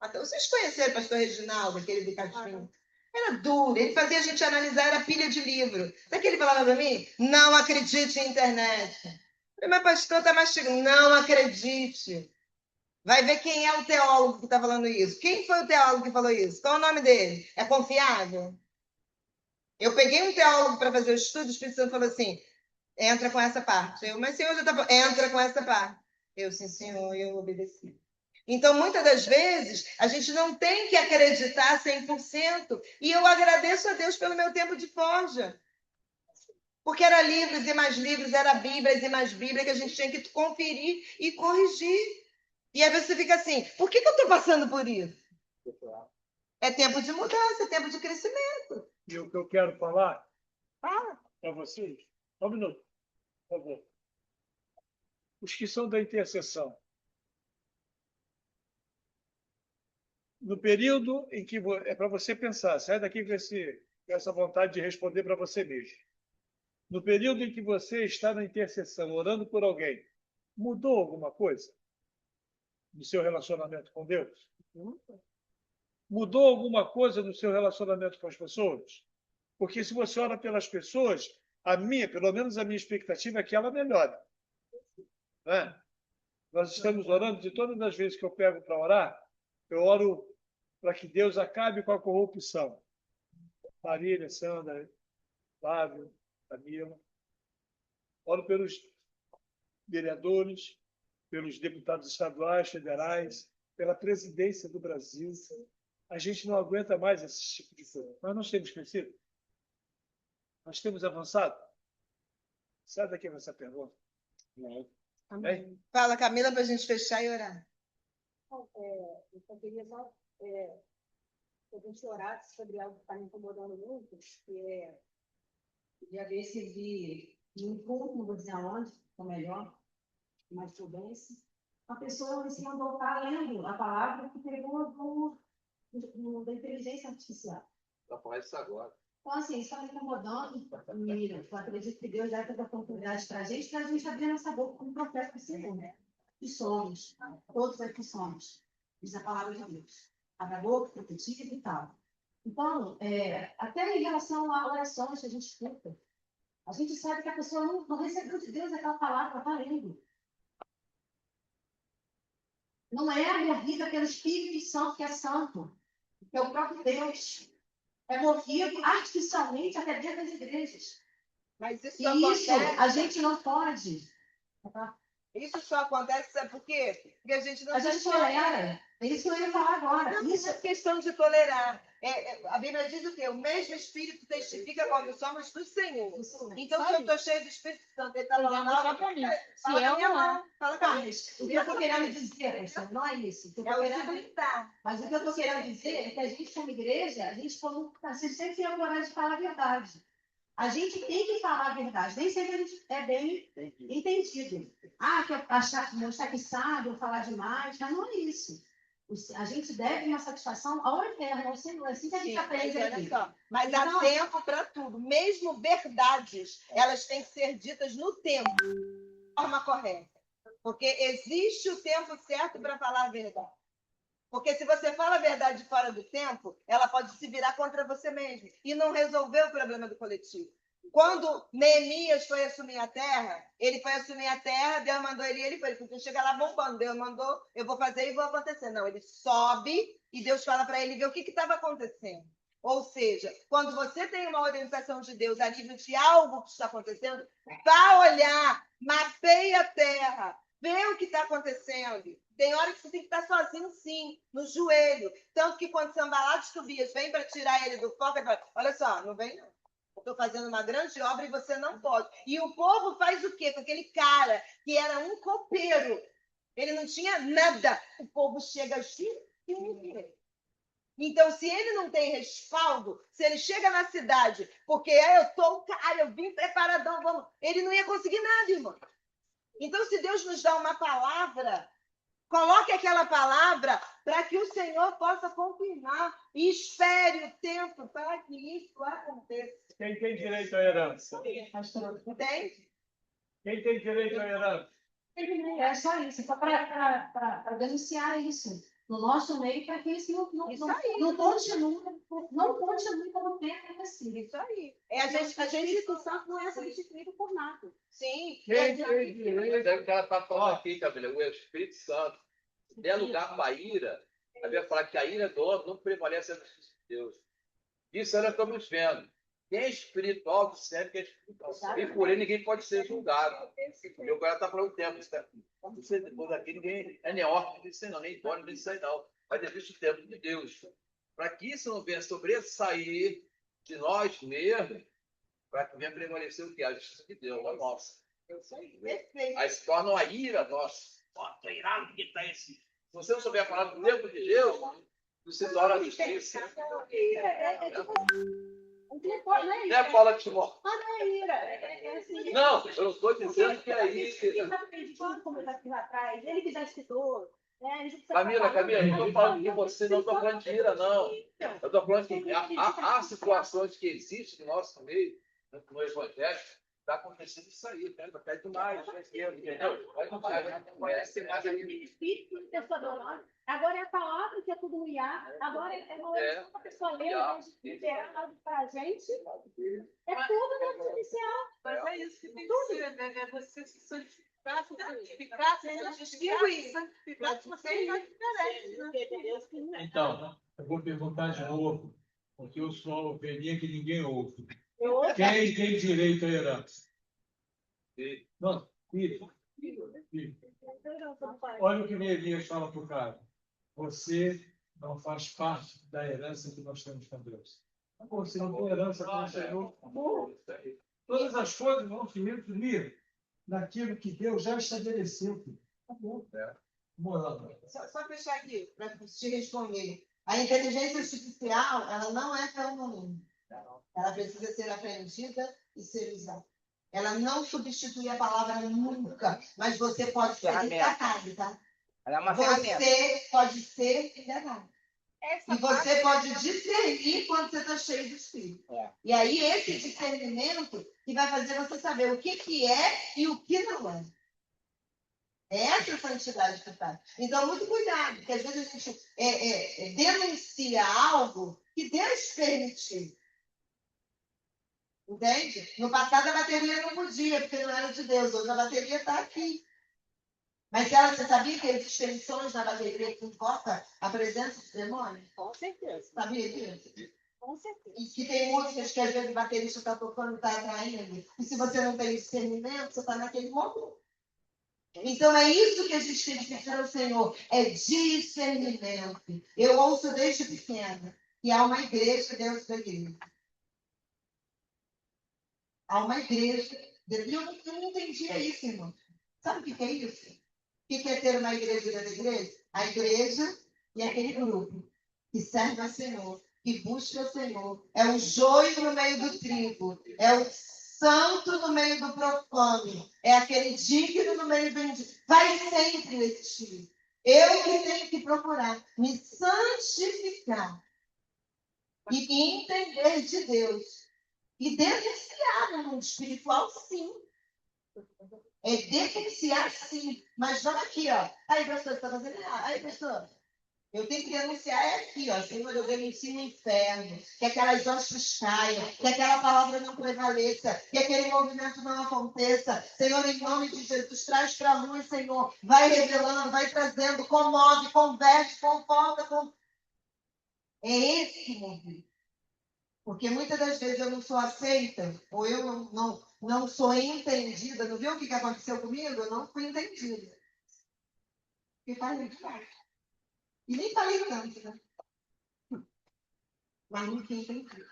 Até vocês conheceram o pastor Reginaldo, aquele do Catinho? Era duro. Ele fazia a gente analisar, era pilha de livro. Sabe o que ele falava para mim? Não acredite em internet. Eu falei, mas pastor, está mastigando. Não acredite. Vai ver quem é o teólogo que está falando isso. Quem foi o teólogo que falou isso? Qual é o nome dele? É confiável? Eu peguei um teólogo para fazer o estudo, o Espírito Santo falou assim, entra com essa parte. Eu, mas senhor já está... Entra com essa parte. Eu, sim, senhor, eu obedeci. Então, muitas das vezes, a gente não tem que acreditar 100%. E eu agradeço a Deus pelo meu tempo de forja. Porque era livros e mais livros, era Bíblias e mais Bíblia que a gente tinha que conferir e corrigir. E aí você fica assim, por que eu estou passando por isso? É tempo de mudança, é tempo de crescimento. E o que eu quero falar para vocês, só um minuto, por favor. Os que são da intercessão. No período em que é para você pensar, sai daqui com essa vontade de responder para você mesmo. No período em que você está na intercessão, orando por alguém, mudou alguma coisa no seu relacionamento com Deus? Mudou alguma coisa no seu relacionamento com as pessoas? Porque se você ora pelas pessoas, pelo menos a minha expectativa é que ela melhore. Né? Nós estamos orando, de todas as vezes que eu pego para orar, eu oro para que Deus acabe com a corrupção. Marília, Sandra, Flávio, Camila. Oro pelos vereadores, pelos deputados estaduais, federais, pela presidência do Brasil. A gente não aguenta mais esse tipo de coisa. Mas nós temos crescido? Nós temos avançado? Sai daqui com essa pergunta. Não. Amém. Fala, Camila, para a gente fechar e orar. Eu só queria só que a gente orasse sobre algo que está me incomodando muito, que é Já recebi um encontro, não vou dizer aonde, ou melhor, mais prudência. A pessoa se mandou estar lendo a palavra que pegou da inteligência artificial. Vai falar isso agora. Então, assim, isso está me incomodando. E eu acredito que Deus dá essa oportunidade para a gente abrir nossa boca como profeta do Senhor, né? E somos, todos aqui somos, diz a palavra de Deus. Abre a boca, protetiva e tal. Então, até em relação a orações que a gente escuta, a gente sabe que a pessoa não recebeu de Deus aquela palavra, está lendo. Não é movida pelo Espírito Santo, que é santo, que é o próprio Deus. É movido artificialmente até dentro das igrejas. Mas isso E acontece... isso a gente não pode. Isso só acontece, sabe por quê? Porque a gente não... A gente tolera. É isso que eu ia falar agora. Não, isso é questão de tolerar. A Bíblia diz o quê? O mesmo Espírito testifica quando somos do Senhor. Então, se eu estou cheio do Espírito Santo, ele está falando algo para mim. Se é ou não. Fala com a mim. O que eu estou querendo dizer, não é isso. É o de gritar. Mas o que eu estou querendo dizer é que a gente, como igreja, a gente sempre tem a coragem de falar a verdade. A gente tem que falar a verdade. Nem sempre a gente é bem entendido. Que mostrar que sabe ou falar demais, mas não é isso. A gente deve uma satisfação ao eterno, ao Senhor. É assim que a gente aprende aqui. Mas há tempo para tudo. Mesmo verdades, elas têm que ser ditas no tempo, de forma correta. Porque existe o tempo certo para falar a verdade. Porque se você fala a verdade fora do tempo, ela pode se virar contra você mesmo e não resolver o problema do coletivo. Quando Neemias foi assumir a terra, Deus mandou ele foi, porque chega lá bombando, Deus mandou, eu vou fazer e vou acontecer. Não, ele sobe e Deus fala para ele ver o que estava acontecendo. Ou seja, quando você tem uma orientação de Deus a nível de algo que está acontecendo, vá olhar, mapeia a terra, vê o que está acontecendo. Tem hora que você tem que estar sozinho, sim, no joelho. Tanto que quando Sanbalate e Tobias vem para tirar ele do foco, ele fala, olha só, não vem não. Eu estou fazendo uma grande obra e você não pode. E o povo faz o quê? Com aquele cara que era um copeiro. Ele não tinha nada. O povo chega assim e então, se ele não tem respaldo, se ele chega na cidade, porque eu vim preparadão, vamos, ele não ia conseguir nada, irmão. Então, se Deus nos dá uma palavra, coloque aquela palavra para que o Senhor possa confirmar e espere o tempo para que isso aconteça. Quem tem direito à herança? Entende? Quem tem direito à herança? É só isso, só para denunciar isso no nosso meio, para que isso não continue como tem acontecido. Isso aí. A gente Santo não é substituído por nada. Sim. Ela está falando aqui, Camila, o Espírito Santo Se der lugar para a ira, a Bíblia fala que a ira do homem não prevalece a justiça de Deus. Isso nós estamos vendo. Quem é espiritual discerne que é espiritual. E por ele ninguém pode ser julgado. Porque o cara está falando o tempo. Você, depois daqui, ninguém é neófito disso aí, não. Nem pode disso aí, não. Mas existe o tempo de Deus. Para que isso não venha sobressair de nós mesmos, para que venha prevalecer o que? A justiça de Deus, a nossa. Aí se torna uma ira nossa. Estou irado porque está esse. Se você não souber falar do tempo de Deus, você torna a justiça. Não é Paula Timóteo. Não é ira. É assim. Não, eu não estou dizendo que é isso. Ele está aprendido como está aqui lá atrás. Ele que já estudou. Camila, eu não estou falando de você, não estou falando de ira, não. Eu estou falando que há situações que existem no nosso meio, no Evangelho, está acontecendo isso aí, vai demais, entendeu? Vai ser mais espírito de pessoa adorando. Agora é a palavra que é tudo IA. Agora é uma pessoa lê, liberar algo para a gente. É tudo no artificial. Mas é isso que tem que ser, né? É você se santificar, Então, eu vou perguntar de novo, porque eu sou a ovelhinha que ninguém ouve. Quem tem direito à herança? Não, filho. Olha o que Neemias fala para o cara. Você não faz parte da herança que nós temos com Deus. Você não tem herança com o Senhor. Todas as coisas vão se resumir naquilo que Deus já estabeleceu. Acabou. Só fechar aqui, para te responder. A inteligência artificial, ela não é fenômeno. Ela precisa ser aprendida e ser usada. Ela não substitui a palavra nunca, mas você pode ser enganado, tá? Ela é uma você pode ser enganado. E você pode discernir quando você está cheio do Espírito. E aí, esse discernimento que vai fazer você saber o que é e o que não é. É essa santidade que faz. Então, muito cuidado, porque às vezes a gente denuncia algo que Deus permitiu. Entende? No passado a bateria não podia, porque não era de Deus. Hoje a bateria está aqui. Mas você sabia que existem sons na bateria que invocam a presença do demônio? Com certeza. Sabia disso? Com certeza. E que tem músicas que às vezes o baterista está tocando e está atraindo. E se você não tem discernimento, você está naquele momento. Então é isso que a gente tem que pedir ao Senhor. É discernimento. Eu ouço desde pequena que há uma igreja dentro da igreja. Há uma igreja. Eu não entendia isso, irmão. Sabe o que é isso? O que é ter uma igreja dentro da igreja? A igreja e aquele grupo que serve ao Senhor, que busca o Senhor. É o joio no meio do trigo. É o santo no meio do profano. É aquele digno no meio do indigno. Vai sempre existir. Eu que tenho que procurar me santificar e entender de Deus. E denunciar no mundo espiritual, sim. É denunciar, sim. Mas não aqui, ó. Aí, pastor, você está fazendo errado. Aí, pastor, eu tenho que denunciar aqui, ó. Senhor, eu denuncio o inferno. Que aquelas hostes caiam. Que aquela palavra não prevaleça. Que aquele movimento não aconteça. Senhor, em nome de Jesus, traz para a luz, Senhor. Vai revelando, vai trazendo, comove, converte, conforta. É esse movimento. Porque muitas das vezes eu não sou aceita, ou eu não sou entendida. Não viu o que aconteceu comigo? Eu não fui entendida. E falei demais. E nem falei tanto, né? Mas não fui entendida.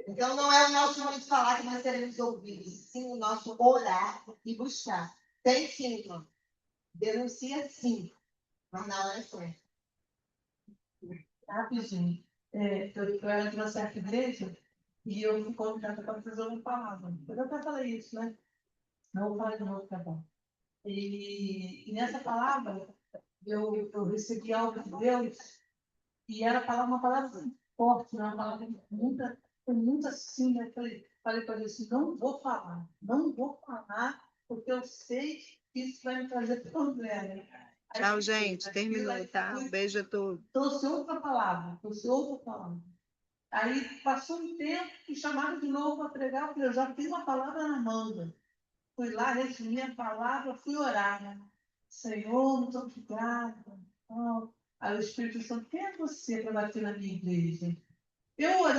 Então não é o nosso momento de falar que nós seremos ouvidos, sim o nosso orar e buscar. Tem sim, irmão. Denuncia sim, mas na hora certa. Rapidinho. Eu era de uma certa igreja e eu fui convidada para fazer uma palavra. Eu até falei isso, né? Não vou falar de novo, tá bom. E nessa palavra, eu recebi algo de Deus e era uma palavra forte, uma palavra muito assim, né? Falei para ele assim, não vou falar, porque eu sei que isso vai me trazer problema. Tchau, gente. Terminou, tá? Um beijo a todos. Trouxe outra palavra. Aí passou um tempo, me chamaram de novo para pregar, porque eu já fiz uma palavra na manga. Fui lá, resumi a palavra, fui orar, né? Senhor, muito obrigada. Oh. Aí o Espírito Santo, quem é você para bater na minha igreja? Eu